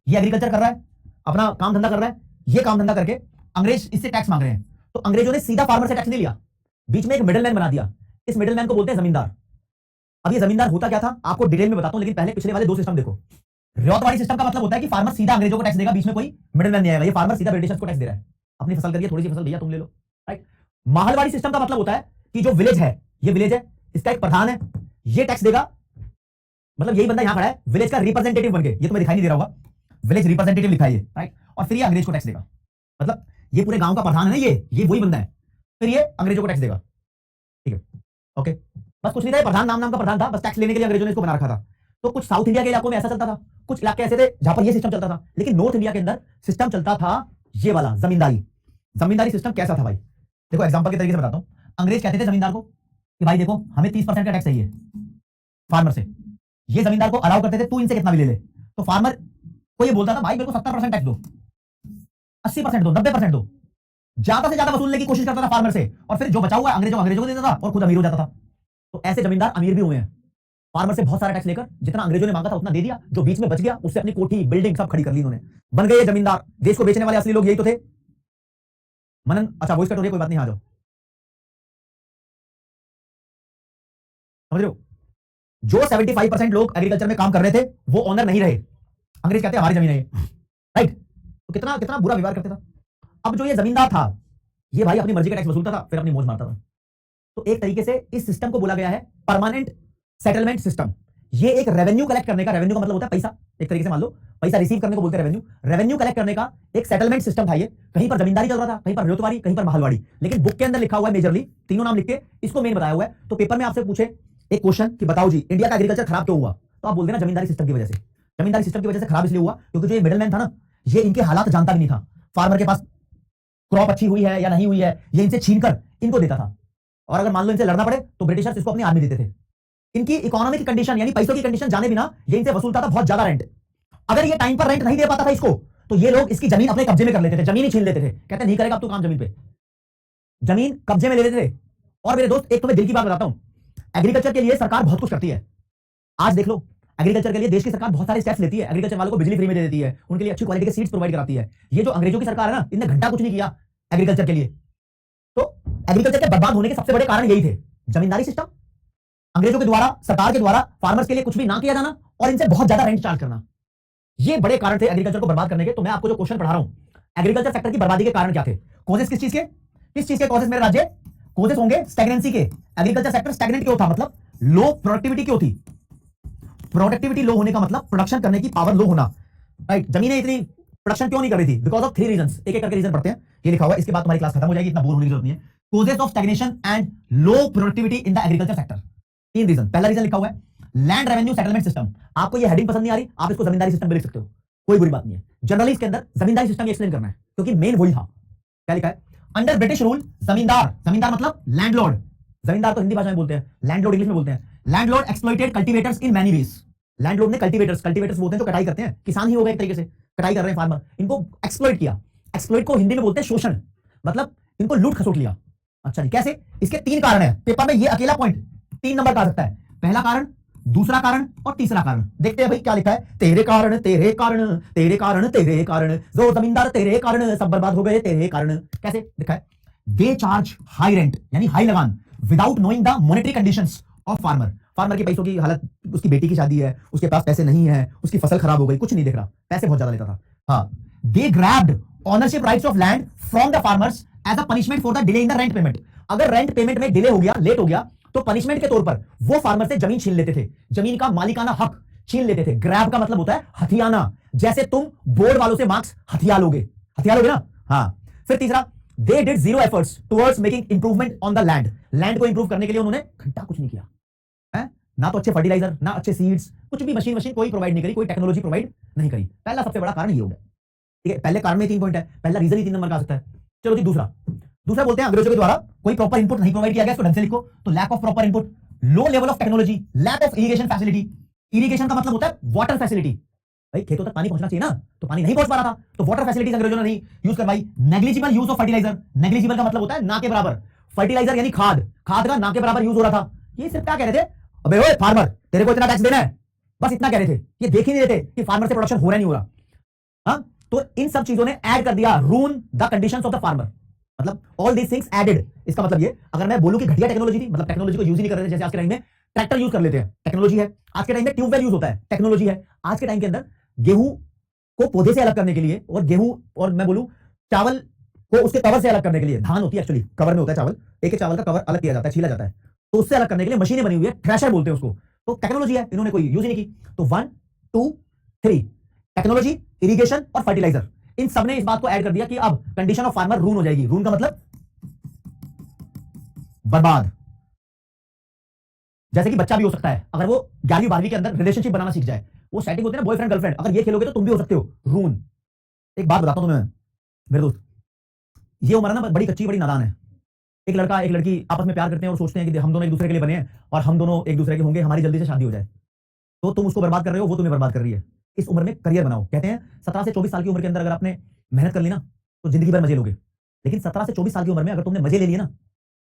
ये एग्रीकल्चर कर रहा है, अपना काम धंधा कर रहा है, ये काम धंधा करके अंग्रेज इससे टैक्स मांग रहे हैं। तो अंग्रेजों ने सीधा फार्मर से टैक्स नहीं लिया, बीच में एक मिडलमैन बना दिया। इस मिडलमैन को बोलते हैं जमींदार। अब ये जमींदार होता क्या था आपको डिटेल में बताता हूं, लेकिन पहले पिछले वाले 2 सिस्टम देखो। रियॉतवाड़ी सिस्टम का मतलब होता है कि फार्मर सीधा अंग्रेजों को टैक्स देगा, बीच में कोई मिडलमैन नहीं आएगा, ये फार्मर सीधा ब्रिटिशर्स को टैक्स दे रहा है। अपनी फसल करिए, थोड़ी सी फसल भैया तुम ले लो, राइट? माहलवाड़ी सिस्टम का मतलब होता है कि जो विलेज है, ये विलेज है, इसका एक प्रधान है, ये टैक्स देगा। मतलब यही बंदा यहां खड़ा है विलेज का रिप्रेजेंटेटिव बनके, ये तुम्हें दिखाई नहीं दे रहा होगा, विलेज रिप्रेजेंटेटिव लिखा है ये, राइट? और फिर ये अंग्रेज को टैक्स देगा। मतलब ये पूरे गांव का प्रधान है ना, ये वही बंदा है, फिर ये अंग्रेजों को टैक्स देगा, ठीक है? ओके, बस कुछ नहीं था, प्रधान नाम का प्रधान था, बस टैक्स लेने के लिए अंग्रेजों ने इसको बना रखा था। तो कुछ साउथ इंडिया के इलाकों में ऐसा चलता था, कुछ इलाके ऐसे थे जहां पर ये सिस्टम चलता था। लेकिन नॉर्थ इंडिया के अंदर सिस्टम चलता था ये वाला जमींदारी। जमींदारी सिस्टम कैसा था भाई? देखो एग्जांपल के तरीके से बताता हूं। अंग्रेज कहते थे जमींदार को कि भाई देखो हमें 30% का टैक्स चाहिए फार्मर से, ये जमींदार को अलाउ करते थे तू इनसे कितना भी ले ले। तो फार्मर को ये बोलता था भाई मेरे को 70% टैक्स दो, 80% दो, 90% दो। ज्यादा से ज्यादा वसूलने की कोशिश करता था फार्मर से, और फिर जो बचा हुआ अंग्रेजों को देता था और खुद अमीर हो जाता था। तो ऐसे जमींदार अमीर भी हुए हैं, फार्मर से बहुत सारा टैक्स लेकर, जितना अंग्रेजों ने मांगा था उतना दे दिया, जो बीच में बच गया उससे अपनी कोठी बिल्डिंग सब खड़ी कर ली उन्होंने, बन गए ये जमींदार। देश को बेचने वाले असली लोग यही तो थे। मनन, अच्छा वॉइस कट हो रही है, कोई बात नहीं, आ जाओ। समझ रहे हो, जो 75% लोग एग्रीकल्चर में काम कर रहे थे वो ऑनर नहीं रहे। अंग्रेज कहते हैं हमारी जमीन है ये, राइट। तो कितना कितना बुरा व्यवहार करते था। अब जो ये जमींदार था, ये भाई अपनी मर्जी का टैक्स वसूलता था, फिर अपनी मौज मारता था। तो एक तरीके से इस सिस्टम को बोला गया है परमानेंट सेटलमेंट सिस्टम। ये एक रेवेन्यू कलेक्ट करने का, रेवेन्यू का मतलब होता है पैसा, एक तरीके से मान लो पैसा रिसीव करने को बोलते हैं रेवेन्यू। रेवेन्यू कलेक्ट करने का एक सेटलमेंट सिस्टम था ये। कहीं पर जमींदारी चल रहा था, कहीं पर रेतवारी, कहीं पर महलवाड़ी, लेकिन बुक के अंदर लिखा हुआ है मेजरली तीनों नाम लिख के, इसको मेन बताया हुआ है। तो पेपर में आपसे पूछे एक क्वेश्चन कि बताओ जी इंडिया का एग्रीकल्चर खराब क्यों हुआ, तो आप बोल देना जमींदारी सिस्टम की वजह से। जमींदारी सिस्टम की वजह से खराब इसलिए हुआ क्योंकि जो ये मिडलमैन था ना, ये इनके हालात जानता भी नहीं था। फार्मर के पास क्रॉप अच्छी हुई है या नहीं हुई है, ये इनसे छीनकर इनको देता था, और अगर मान लो इनसे लड़ना पड़े तो ब्रिटिशर्स इसको अपनी आर्मी देते थे। इनकी इकोनॉमिक की कंडीशन यानी पैसों की कंडीशन जाने बिना ये इनसे वसूलता था बहुत ज्यादा रेंट। अगर ये टाइम पर रेंट नहीं दे पाता था इसको, तो ये लोग इसकी जमीन अपने कब्जे में कर लेते थे, जमीन ही छीन लेते थे। कहते नहीं करेगा अब तू काम जमीन पे, जमीन कब्जे में ले लेते थे। और मेरे दोस्त एक तुम्हें दिल की बात बताता हूं, एग्रीकल्चर के लिए सरकार बहुत कुछ करती है। आज देख लो, एग्रीकल्चर के लिए देश की सरकार बहुत सारे स्टेप्स लेती है। एग्रीकल्चर वालों को बिजली फ्री में दे देती है, उनके लिए अच्छी क्वालिटी के सीड्स प्रोवाइड कराती है। ये जो अंग्रेजों की सरकार है ना, इनने घंटा कुछ नहीं किया एग्रीकल्चर के लिए। तो एग्रीकल्चर के बर्बाद होने के सबसे बड़े कारण यही थे, जमींदारी सिस्टम, अंग्रेजों के द्वारा, सरकार के द्वारा फार्मर्स के लिए कुछ भी ना किया जाना, और इनसे बहुत ज्यादा रेंट चार्ज करना। ये बड़े कारण थे एग्रीकल्चर को बर्बाद करने के। तो मैं आपको जो क्वेश्चन पढ़ा रहा हूं, एग्रीकल्चर सेक्टर की बर्बादी के कारण क्या थे, कॉजेस किस चीज के कॉजेस मेरे राज्य, कॉजेस होंगे स्टैग्नेंसी के। एग्रीकल्चर सेक्टर स्टैग्नेंट क्यों था, मतलब लो प्रोडक्टिविटी क्यों थी। प्रोडक्टिविटी लो होने का मतलब प्रोडक्शन करने की पावर लो होना, राइट। जमीनें इतनी प्रोडक्शन क्यों नहीं कर रही थी, बिकॉज ऑफ 3 रीजंस। एक एक करके रीजन पढ़ते हैं, ये लिखा हुआ है, इसके बाद तुम्हारी क्लास खत्म हो जाएगी, इतना बोर होने की जरूरत नहीं है। Causes of stagnation and low productivity in the agriculture sector, 3 reason. पहला रीजन लिखा हुआ है लैंड रेवेन्यू सेटलमेंट सिस्टम। आपको ये हेडिंग पसंद नहीं आ रही, आप इसको जमींदारी सिस्टम भी लिख सकते हो, कोई बुरी बात नहीं है। जनरली इसके अंदर जमींदारी सिस्टम एक्सप्लेन करना है, क्योंकि मेन वही था। क्या लिखा है, अंडर ब्रिटिश रूल जमींदार, जमींदार मतलब लैंडलॉर्ड, जमींदार तो हिंदी भाषा में बोलते हैं, लैंडलॉर्ड इंग्लिश में बोलते हैं। Landlord exploited cultivators in many ways. Landlord ने कल्टीवेटर्स, कल्टीवेटर्स बोलते हैं जो कटाई करते हैं, किसान ही हो गए एक तरीके से, कटाई कर रहे हैं फार्मर, इनको एक्सप्लॉइट किया। एक्सप्लॉइट को हिंदी में बोलते हैं शोषण, मतलब इनको लूट खसोट लिया। अच्छा जी, कैसे, इसके 3 कारण है। पेपर में ये अकेला पॉइंट 3 नंबर का आ सकता है। पहला कारण, दूसरा कारण और तीसरा कारण। देखते हैं भाई क्या लिखा है, तेरे कारण तेरे कारण तेरे कारण तेरे कारण, जो जमींदार तेरे कारण सब बर्बाद हो गए तेरे कारण। कैसे लिखा है, दे चार्ज हाई रेंट यानी हाई लगान without knowing the monetary conditions of farmer. Farmer की पैसों की हालत, उसकी बेटी की शादी है, उसके पास पैसे नहीं है, उसकी फसल खराब हो गई, कुछ नहीं देख रहा, पैसे बहुत ज्यादा लेता था। हाँ, they grabbed ownership rights of land from the farmers as a punishment for the delay in the rent payment. अगर रेंट पेमेंट में डिले हो गया, लेट हो गया, तो पनिशमेंट के तौर पर वो फार्मर से जमीन छीन लेते थे, जमीन का मालिकाना हक छीन लेते थे। ग्रैब का मतलब होता है हथियाना, जैसे तुम बोर्ड वालों से मार्क्स हथिया लोगे ना। हाँ, फिर तीसरा, they did zero efforts towards making improvement on the land. Land को इंप्रूव करने के लिए उन्होंने घंटा कुछ नहीं किया है, ना तो अच्छे फर्टिलाइजर, ना अच्छे सीड्स, कुछ भी मशीन कोई प्रोवाइड नहीं करी, कोई टेक्नोलॉजी प्रोवाइड नहीं करी। पहला सबसे बड़ा कारण ये हो गया, ठीक है। पहले कारण में 3 पॉइंट है, पहला रीजन ही 3 नंबर का आ सकता है। चलो जी, दूसरा बोलते हैं अंग्रेजों के द्वारा कोई प्रॉपर इनपुट नहीं प्रोवाइड किया गया, इसको ढंग से लिखो। तो lack of proper input, low level of technology, lack of irrigation facility. Irrigation का मतलब होता है वाटर फैसिलिटी, भाई खेतों तक पानी पहुंचना चाहिए ना, तो पानी नहीं पहुंच पा रहा था, तो वाटर फैसिलिटीज अंग्रेजों ने नहीं यूज करवाई। Negligible use of fertiliser, negligible का मतलब होता है ना के बराबर। फर्टिलाइजर यानी खाद का ना के बराबर यूज हो रहा था। ये सिर्फ क्या कह रहे थे, अबे ओए फार्मर तेरे को इतना टैक्स देना है, बस इतना कह रहे थे। ये देख ही नहीं रहे थे कि फार्मर से प्रोडक्शन हो रहा नहीं हो रहा। हाँ, तो इन सब चीजों ने ऐड कर दिया, रूइन the conditions of the farmer, मतलब ऑल दीस थिंग्स एडेड। इसका मतलब ये, अगर मैं बोलूं कि घटिया टेक्नोलॉजी थी, मतलब टेक्नोलॉजी को यूज ही नहीं कर रहे थे। जैसे आज के टाइम में ट्रैक्टर यूज कर लेते हैं, टेक्नोलॉजी है। आज के टाइम में ट्यूबवेल यूज होता है, टेक्नोलॉजी है। आज के टाइम के अंदर गेहूं को पौधे से अलग करने के लिए, और गेहूं, और मैं बोलूं चावल को उसके कवर से अलग करने के लिए, धान होती है एक्चुअली कवर में होता है चावल, एक चावल का कवर अलग किया जाता है, छीला जाता है, तो उससे अलग करने के लिए मशीनें बनी हुई है, थ्रेशर बोलते हैं उसको। तो टेक्नोलॉजी है, इन्होंने कोई यूज ही नहीं की। तो 1 2 3 टेक्नोलॉजी, इरिगेशन और फर्टिलाइजर, इन सबने इस बात को ऐड कर दिया कि अब कंडीशन ऑफ फार्मर रूइन हो जाएगी। रूइन का मतलब बर्बाद। जैसे कि बच्चा भी हो सकता है, अगर वो 11वीं 12वीं के अंदर रिलेशनशिप बनाना सीख जाए, वो सेटिंग होती है ना बॉयफ्रेंड गर्लफ्रेंड, अगर ये खेलोगे तो तुम भी हो सकते हो रूइन। एक बात बताता हूं तुम्हें मेरे दोस्त, ये उम्र ना बड़ी कच्ची, बड़ी नादान है। एक लड़का एक लड़की आपस में प्यार करते हैं और सोचते हैं कि हम दोनों एक दूसरे के लिए बने हैं और हम दोनों एक दूसरे के होंगे, हमारी जल्दी से शादी हो जाए। तो तुम उसको बर्बाद कर रहे हो, वो तुम्हें बर्बाद कर रही है। इस उम्र में करियर बनाओ। कहते हैं 17 से 24 साल की उम्र के अंदर अगर आपने मेहनत कर ली ना, तो जिंदगी भर मजे लोगे। लेकिन 17 से 24 साल की उम्र में अगर तुमने मजे ले लिए ना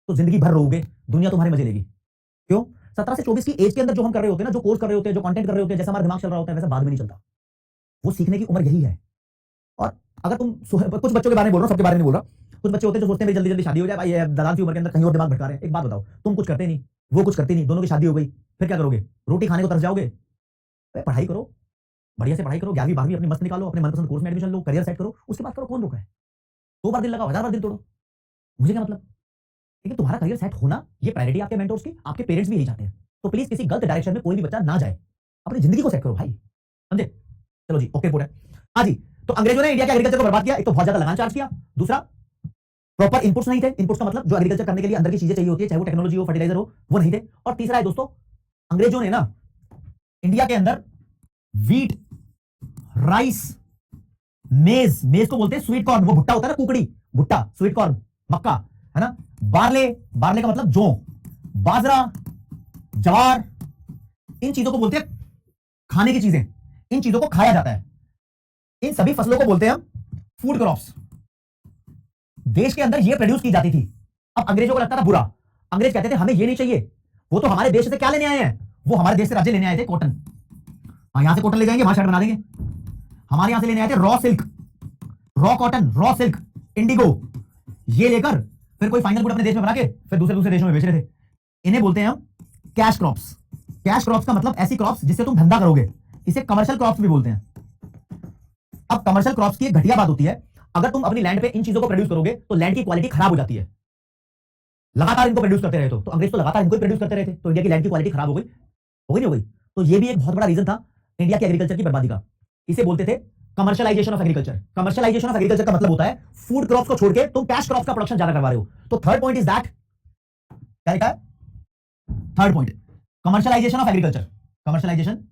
तो जिंदगी भर रोओगे, दुनिया तुम्हारे मजे लेगी। क्यों? 17 से 24 की एज के अंदर जो हम कर रहे होते हैं ना, जो कोर्स कर रहे होते हैं, जो कंटेंट कर रहे होते हैं, जैसा हमारा दिमाग चल रहा होता है वैसा बाद में नहीं चलता। वो सीखने की उम्र यही है। और अगर तुम कुछ बच्चों के बारे में बोल रहा हूं, सबके बारे में नहीं बोल रहा, कुछ बच्चे होते हैं जो सोचते हैं मेरी जल्दी जल्दी शादी हो जाए, भाई दादान की उम्र के अंदर कहीं और दिमाग भटका रहे हैं। एक बात बताओ, तुम कुछ करते नहीं, वो कुछ करते नहीं, दोनों की शादी हो गई, फिर क्या करोगे? रोटी खाने को तरस जाओगे? पढ़ाई करो, बढ़िया से पढ़ाई करो, 11वीं 12वीं अपनी मस्त निकालो, अपने मनपसंद कोर्स में एडमिशन लो, करियर सेट करो, उसके बाद करो। कौन रोका है? 2 बार दिल लगाओ, 1000 बार दिल तोड़ो, मुझे क्या मतलब? लेकिन तुम्हारा करियर सेट होना ये प्रायोरिटी आपके मेंटर्स की, आपके पेरेंट्स भी यही चाहते हैं। तो प्लीज किसी गलत डायरेक्शन में कोई भी बच्चा ना जाए, अपनी जिंदगी को सेट करो भाई, समझे? चलो जी, ओके रिपोर्ट है। हाँ जी, तो अंग्रेजों ने इंडिया के एग्रीकल्चर को बर्बाद किया। एक तो बहुत ज्यादा लगान चार्ज किया, दूसरा प्रॉपर इनपुट्स नहीं थे। इनपुट्स का मतलब जो एग्रीकल्चर करने के लिए अंदर की चीजें चाहिए होती है, चाहे वो टेक्नोलॉजी हो, फर्टिलाइजर हो, वो नहीं थे। और तीसरा है दोस्तों, अंग्रेजों ने ना इंडिया के अंदर व्हीट, राइस, मेज, मेज को बोलते हैं स्वीट कॉर्न, वो भुट्टा होता है ना, कुकड़ी, भुट्टा, स्वीट कॉर्न, मक्का, है ना, बार्ले, बार्ले का मतलब जौ, बाजरा, ज्वार, इन चीजों को बोलते हैं खाने की चीजें, इन चीजों को खाया जाता है। इन सभी फसलों को बोलते हैं हम फूड क्रॉप्स। देश के अंदर ये प्रोड्यूस की जाती थी। अब अंग्रेजों को लगता था बुरा, अंग्रेज कहते थे हमें ये नहीं चाहिए। वो तो हमारे देश से क्या लेने आए हैं? वो हमारे देश से राज्य लेने आए थे कॉटन। यहां से कॉटन ले जाएंगे, वहां शर्ट बना देंगे। हमारे यहां से लेने आए थे raw silk, raw cotton, raw silk, Indigo, ये लेकर फिर कोई फाइनल गुड अपने देश में बना के फिर दूसरे दूसरे देशों में बेच रहे थे। इन्हें बोलते हैं हम कैश क्रॉप्स। कैश क्रॉप्स का मतलब ऐसी क्रॉप्स जिससे तुम धंधा करोगे, इसे कमर्शियल क्रॉप्स भी बोलते हैं। अब कमर्शियल क्रॉप्स की एक घटिया बात होती है, अगर तुम अपनी लैंड पे इन चीजों को प्रोड्यूस करोगे तो लैंड की क्वालिटी खराब हो जाती है। लगातार इनको प्रोड्यूस करते रहे तो अंग्रेज तो लगातार इनको प्रोड्यूस करते रहे थे, तो इंडिया की लैंड की क्वालिटी खराब हो गई, नहीं हो गई? तो ये भी एक बहुत बड़ा रीजन था इंडिया के एग्रीकल्चर की बर्बादी का। इसे बोलते थे commercialisation of agriculture. Commercialisation of agriculture का मतलब होता है फूड क्रॉप्स को छोड़ के तुम कैश क्रॉप्स का प्रोडक्शन ज्यादा करवा रहे हो। तो थर्ड पॉइंट इज दैट, क्या लिखा है? Third point, commercialisation of agriculture. Commercialisation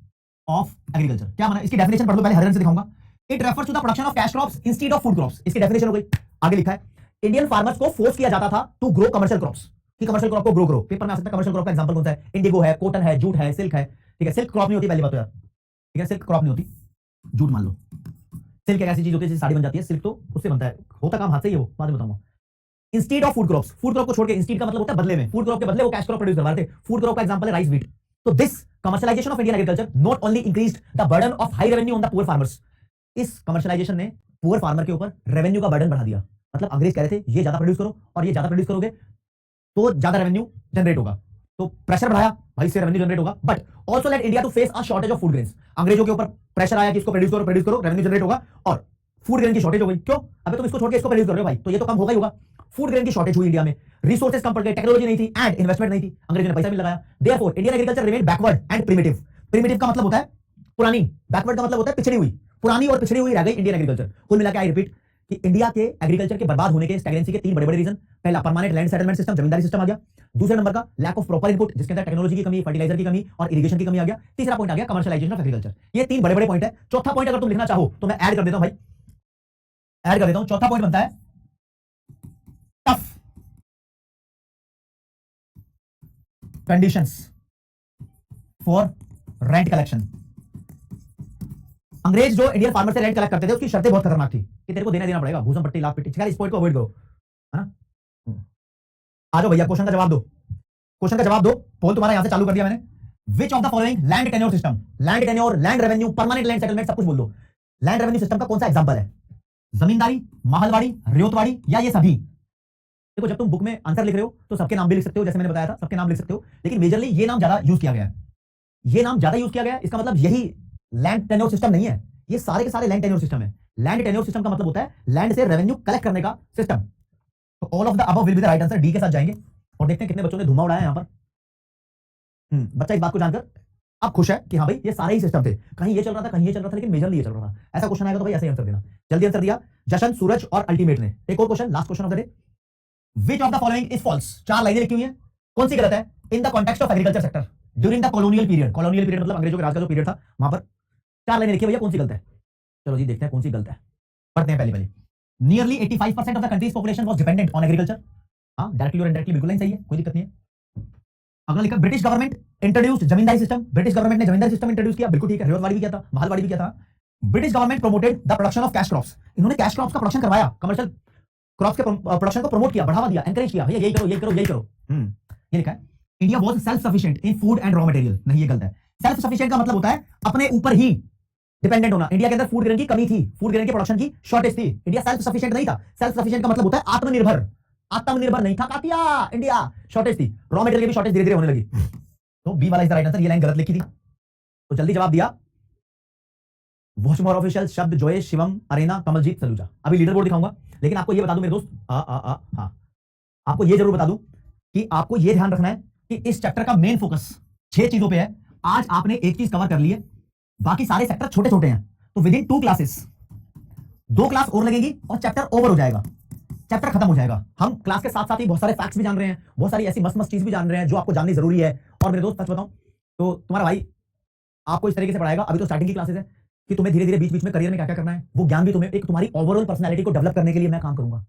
of agriculture क्या माना? इसकी डेफिनेशन पढ़ लो, पहले हर रंग से दिखाऊंगा। It refers to the production of cash crops instead of food crops. इसकी डेफिनेशन हो गई, आगे लिखा है इंडियन फार्मर्स को फोर्स किया जाता था टू ग्रो कमर्शियल क्रॉप्स, कि कमर्शियल क्रॉप को ग्रो करो। पेपर में आ सकता है कमर्शियल क्रॉप का एग्जांपल कौन सा है? इंडिगो है, कॉटन है, जूट है, सिल्क है। ठीक है, सिल्क क्रॉप नहीं होती पहली बात तो यार, ठीक है, सिल्क क्रॉप नहीं होती, जूट मान लो। सिल्क एक ऐसी चीज होती है जिससे साड़ी बन जाती है, सिल्क तो उससे बनता है, होता काम हाथ से ही है, वो बाद में बताऊंगा। Instead of food crops, food crop को छोड़ के, इंस्टेड का मतलब होता है बदले में, फूड क्रॉप के बदले वो कैश क्रॉप प्रोड्यूस करवा रहे थे। फूड क्रॉप का एग्जांपल है राइस, व्हीट। तो this commercialisation of Indian agriculture not only increased the burden of high revenue on the poor farmers, इस कमर्शियलाइजेशन ने पुअर फार्मर के ऊपर रेवेन्यू का बर्डन बढ़ा दिया। मतलब अंग्रेज कह रहे थे ये ज्यादा प्रोड्यूस करो, और ये ज्यादा प्रोड्यूस करोगे तो ज्यादा रेवेन्यू जनरेट होगा, तो प्रेशर बढ़ाया भाई, इससे रेवेन्यू जनरेट होगा। But also let India to face a shortage of food grains. अंग्रेजों के ऊपर प्रेशर आया कि इसको प्रोड्यूस करो, रेवेन्यू जनरेट होगा, और फूड ग्रेन की शॉर्टेज हो गई। क्यों? अबे तुम इसको छोड़ के इसको प्रोड्यूस कर रहे हो भाई, तो ये तो कम होगा ही होगा। फूड ग्रेन की शॉर्टेज हुई इंडिया में, रिसोर्सेज कम पड़ गए, टेक्नोलॉजी नहीं थी एंड इन्वेस्टमेंट नहीं थी, अंग्रेजों ने पैसा भी लगाया। Therefore Indian agriculture remain backward and primitive. Primitive का मतलब होता है पुरानी, बैकवर्ड का मतलब होता है पिछड़ी हुई, पुरानी और पिछड़ी हुई रह गई इंडियन एग्रीकल्चर। कुल मिलाकर आई रिपीट कि इंडिया के एग्रीकल्चर के बर्बाद होने के, स्टैग्नेंसी के 3 बड़े-बड़े रीजन। पहला, परमानेंट लैंड सेटलमेंट सिस्टम, जमींदारी सिस्टम आ गया। दूसरे नंबर का लैक ऑफ प्रॉपर इनपुट, जिसके अंदर टेक्नोलॉजी की कमी, फर्टिलाइजर की कमी और इरिगेशन की कमी आ गया। तीसरा पॉइंट आ गया कमर्शियलाइजेशन ऑफ एग्रीकल्चर। ये 3 बड़े-बड़े पॉइंट है। चौथा पॉइंट अगर तुम लिखना चाहो तो मैं ऐड कर देता हूं भाई, ऐड कर देता हूं। चौथा पॉइंट बनता है tough conditions for rent collection. अंग्रेज जो इंडियन फार्मर से रेंट कलेक्ट करते थे उसकी शर्तें बहुत खतरनाक थी कि तेरे को देना पड़ेगा, भूसम पट्टी, लाभ पट्टी। इस पॉइंट को अवॉइड करो, है ना? आ जाओ भैया, क्वेश्चन का जवाब दो, क्वेश्चन का जवाब दो। पोल तुम्हारा यहां से चालू कर दिया मैंने। विच of the following land tenure system, land tenure, land revenue, permanent land settlement, सब कुछ बोल दो। लैंड रेवेन्यू सिस्टम का कौन सा एग्जांपल है? जमींदारी, महलवाड़ी, रियोतवाड़ी, या ये सभी? देखो, जब तुम बुक में आंसर लिख रहे हो तो सबके नाम भी लिख सकते हो, जैसे मैंने बताया था सबके नाम लिख सकते हो, लेकिन मेजरली ये नाम ज्यादा यूज किया गया है। ये नाम ज्यादा यूज किया गया है, इसका मतलब यही लैंड टेन्योर सिस्टम नहीं है, ये सारे के सारे लैंड टेन्योर सिस्टम है। लैंड टेन्योर सिस्टम का मतलब होता है लैंड से रेवेन्यू कलेक्ट करने का सिस्टम। तो all of the above will be the right answer. D के साथ जाएंगे और देखते हैं कितने बच्चों ने धुआं उड़ाया यहां पर। बच्चा इस बात को जानकर अब खुश है कि हाँ भाई ये सारे ही सिस्टम थे, कहीं ये चल रहा था, कहीं ये चल रहा था, लेकिन मेजरली ये चल रहा था। ऐसा क्वेश्चन आएगा तो भाई ऐसे आंसर देना। जल्दी आंसर दिया जशन, सूरज और अल्टीमेट ने। एक और question, last question of the day. Which of the following is false? 4 लाइनें लिखी हुई हैं, कौन सी गलत है? In the context of agriculture sector during the colonial period. Colonial period मतलब अंग्रेजों के राज का जो पीरियड था, वहां पर 4 लाइनें लिखी, भैया कौन सी गलत है? चलो जी देखते हैं कौन सी गलत है, पढ़ते हैं पहले। Nearly 85% of the countries population was dependent on agriculture. हाँ, डायरेक्टली और इनडायरेक्टली बिल्कुल सही है, कोई दिक्कत नहीं है। अगला लिखा ब्रिटिश गवर्नमेंट इंट्रोड्यूस्ड जमींदारी सिस्टम। ब्रिटिश गवर्नमेंट ने जमींदारी सिस्टम इंट्रोड्यूस किया, बिल्कुल ठीक है। रियोतवाड़ी भी किया था, महलवाड़ी भी किया था। British government promoted the production of cash crops. इन्होंने कैश क्रॉप्स का प्रोडक्शन करवाया, कमर्शियल क्रॉप्स के प्रोडक्शन को प्रमोट किया, बढ़ावा दिया, एनकरेज किया, भैया यही करो, यही करो, यही करो। ये लिखा है India was self sufficient in food and raw material. नहीं, ये गलत है। सेल्फ सफिशिएंट का मतलब होता है अपने ऊपर ही डिपेंडेंट होना। इंडिया के अंदर फूड ग्रेन की कमी थी, फूड ग्रेन के प्रोडक्शन की शॉर्टेज थी। इंडिया सेल्फ सफिशिएंट नहीं था। सेल्फ सफिशिएंट का मतलब होता है आत्मनिर्भर। आत्मनिर्भर नहीं था कातिया इंडिया, शॉर्टेज थी, रॉ मटेरियल की भी शॉर्टेज धीरे धीरे होने लगी। तो बी वाला इज द राइट आंसर। ये लाइन गलत लिखी थी, तो जल्दी जवाब दिया। वॉच मोर ऑफिशियल, शब्द जोयेश, शिवम, अरेना, कमलजीत, सलूजा। अभी लीडर बोर्ड दिखाऊंगा, लेकिन आपको ये बता दूं मेरे दोस्त, हाँ, आपको ये जरूर बता दूं कि आपको ये ध्यान रखना है कि इस चैप्टर का मेन फोकस 6 चीजों पे है। आज आपने एक चीज कवर कर ली है, बाकी सारे सेक्टर छोटे छोटे हैं। तो विद इन 2 क्लासेस, 2 क्लास और लगेगी और चैप्टर ओवर हो जाएगा, चैप्टर खत्म हो जाएगा। हम क्लास के साथ साथ ही बहुत सारे फैक्ट्स भी जान रहे हैं, बहुत सारी ऐसी मस्त मस्त चीज भी जान रहे हैं जो आपको जाननी जरूरी है। और मेरे दोस्त सच बताऊं तो तुम्हारा भाई आपको इस तरीके से पढ़ाएगा, अभी तो स्टार्टिंग की क्लासेस है, कि तुम्हें धीरे धीरे बीच बीच में करियर में क्या क्या करना है वो ज्ञान भी तुम्हें, एक तुम्हारी ओवरऑल पर्सनैलिटी को डेवलप करने के लिए मैं काम करूंगा,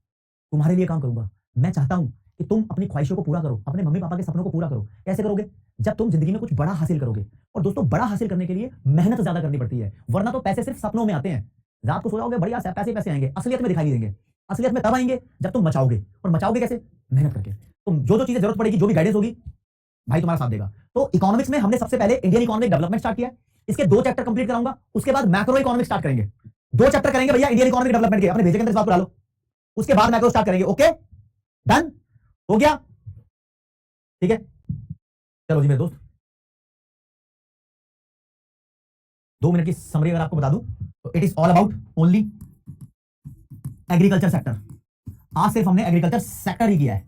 तुम्हारे लिए काम करूंगा। मैं चाहता हूं कि तुम अपनी ख्वाहिशों को पूरा करो, अपने मम्मी पापा के सपनों को पूरा करो। कैसे करोगे? जब तुम जिंदगी में कुछ बड़ा हासिल करोगे। और दोस्तों, बड़ा हासिल करने के लिए मेहनत ज्यादा करनी पड़ती है, वरना तो पैसे सिर्फ सपनों में आते हैं। रात को सो जाओगे, बढ़िया पैसे पैसे आएंगे, असलियत में दिखाई नहीं देंगे। असलियत में तब आएंगे जब तुम मचाओगे, और मचाओगे कैसे? मेहनत करके। तुम जो चीजें जरूरत पड़ेगी, जो भी गाइडेंस होगी, भाई तुम्हारा साथ देगा। तो इकोनॉमिक्स में हमने सबसे पहले इंडियन इकोनॉमिक डेवलपमेंट स्टार्ट किया है, इसके 2 चैप्टर कंप्लीट कराऊंगा। उसके बाद मैक्रो इकोनॉमिक्स स्टार्ट करेंगे, 2 चैप्टर करेंगे भैया इंडियन इकोनॉमिक डेवलपमेंट के, अपने भेजे के अंदर इस बात को डालो। उसके बाद मैक्रो स्टार्ट करेंगे। ओके, डन हो गया? ठीक है, चलो जी मेरे दोस्त, 2 मिनट की समरी अगर आपको बता दूं तो it is all about only agriculture sector. आज सिर्फ हमने एग्रीकल्चर सेक्टर ही किया है,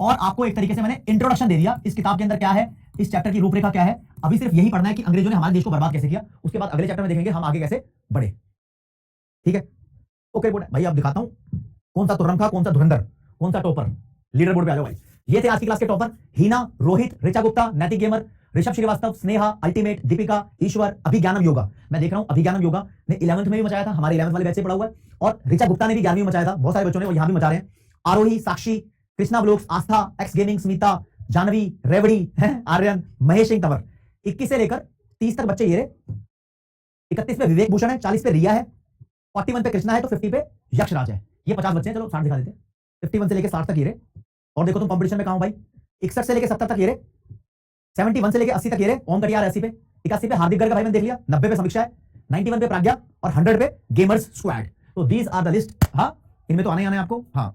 और आपको एक तरीके से मैंने इंट्रोडक्शन दे दिया, इस किताब के अंदर क्या है, इस चैप्टर की रूपरेखा क्या है। अभी सिर्फ यही पढ़ना है कि अंग्रेजों ने हमारे देश को बर्बाद कैसे किया। उसके बाद अगले चैप्टर में देखेंगे हम आगे कैसे बढ़े। ठीक है, ओके बोर्ड भाई, अब दिखाता हूं कौन सा तुर्रम खा, कौन सा धुरंधर, कौन सा टॉपर। लीडर बोर्ड पे आ जाओ भाई। ये थे आज की क्लास के टॉपर: हीना, रोहित, ऋचा गुप्ता, नैतिक गेमर, ऋषभ श्रीवास्तव, स्नेहा, अल्टीमेट, दीपिका, ईश्वर, अभिज्ञानम योगा। मैं देख रहा हूं अभिज्ञानम योगा ने 11th में भी मचाया था, हमारे 11th वाले बैच से पढ़ा हुआ है, और ऋचा गुप्ता ने भी 11वीं में मचाया था। बहुत सारे बच्चों ने, वो यहां भी मचा रहे हैं। आरोही, साक्षी, कृष्णा ब्लॉग्स, आस्था, एक्स गेमिंग, स्मिता, जानवी, रेवड़ी, आर्यन, महेश सिंह तंवर। 21 से लेकर 30 तक बच्चे ये रहे। 31 पे विवेक भूषण है, 40 पे रिया है, 41 पे कृष्णा है, तो 50 पे यक्षराज है। ये 50 बच्चे हैं, चलो 60 दिखा देते हैं। 51 से लेकर 60 तक ये रहे। और देखो तुम कंपटीशन में कहां हो भाई, 61 से लेकर 70 तक ये रहे, 71 से लेकर 80 तक ये रहे। ओम कटियार 80 पे, 81 पे हार्दिक गर्ग भाई मैंने देख लिया, 90 पे समीक्षा है, 91 पे प्राज्ञा, और 100 पे गेमर्स स्क्वाड। तो दीज आर द लिस्ट। हाँ, इनमें तो आने ही आना है आपको। हाँ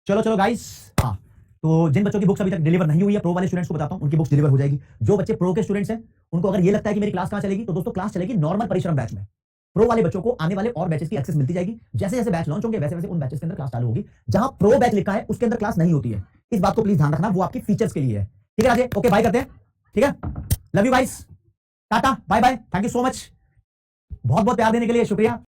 चलो चलो गाइस। हाँ, तो जिन बच्चों की बुक्स अभी तक डिलीवर नहीं हुई है, प्रो वाले स्टूडेंट्स को बताता हूं, उनकी बुक्स डिलीवर हो जाएगी। जो बच्चे प्रो के स्टूडेंट्स हैं, उनको अगर ये लगता है कि मेरी क्लास कहां चलेगी, तो दोस्तों क्लास चलेगी नॉर्मल परिश्रम बैच में। प्रो वाले बच्चों को आने वाले और बैचेस की एक्सेस मिलती जाएगी। जैसे जैसे बैच लॉन्च होंगे, वैसे वैसे उन बैचेस के अंदर क्लास चालू होगी। जहां प्रो बैच लिखा है उसके अंदर क्लास नहीं होती है, इस बात को प्लीज ध्यान रखना, वो आपकी फीचर्स के लिए है। ठीक है राजे, ओके बाय करते हैं। ठीक है, love you guys, tata bye bye, thank you so much, बहुत बहुत प्यार देने के लिए शुक्रिया।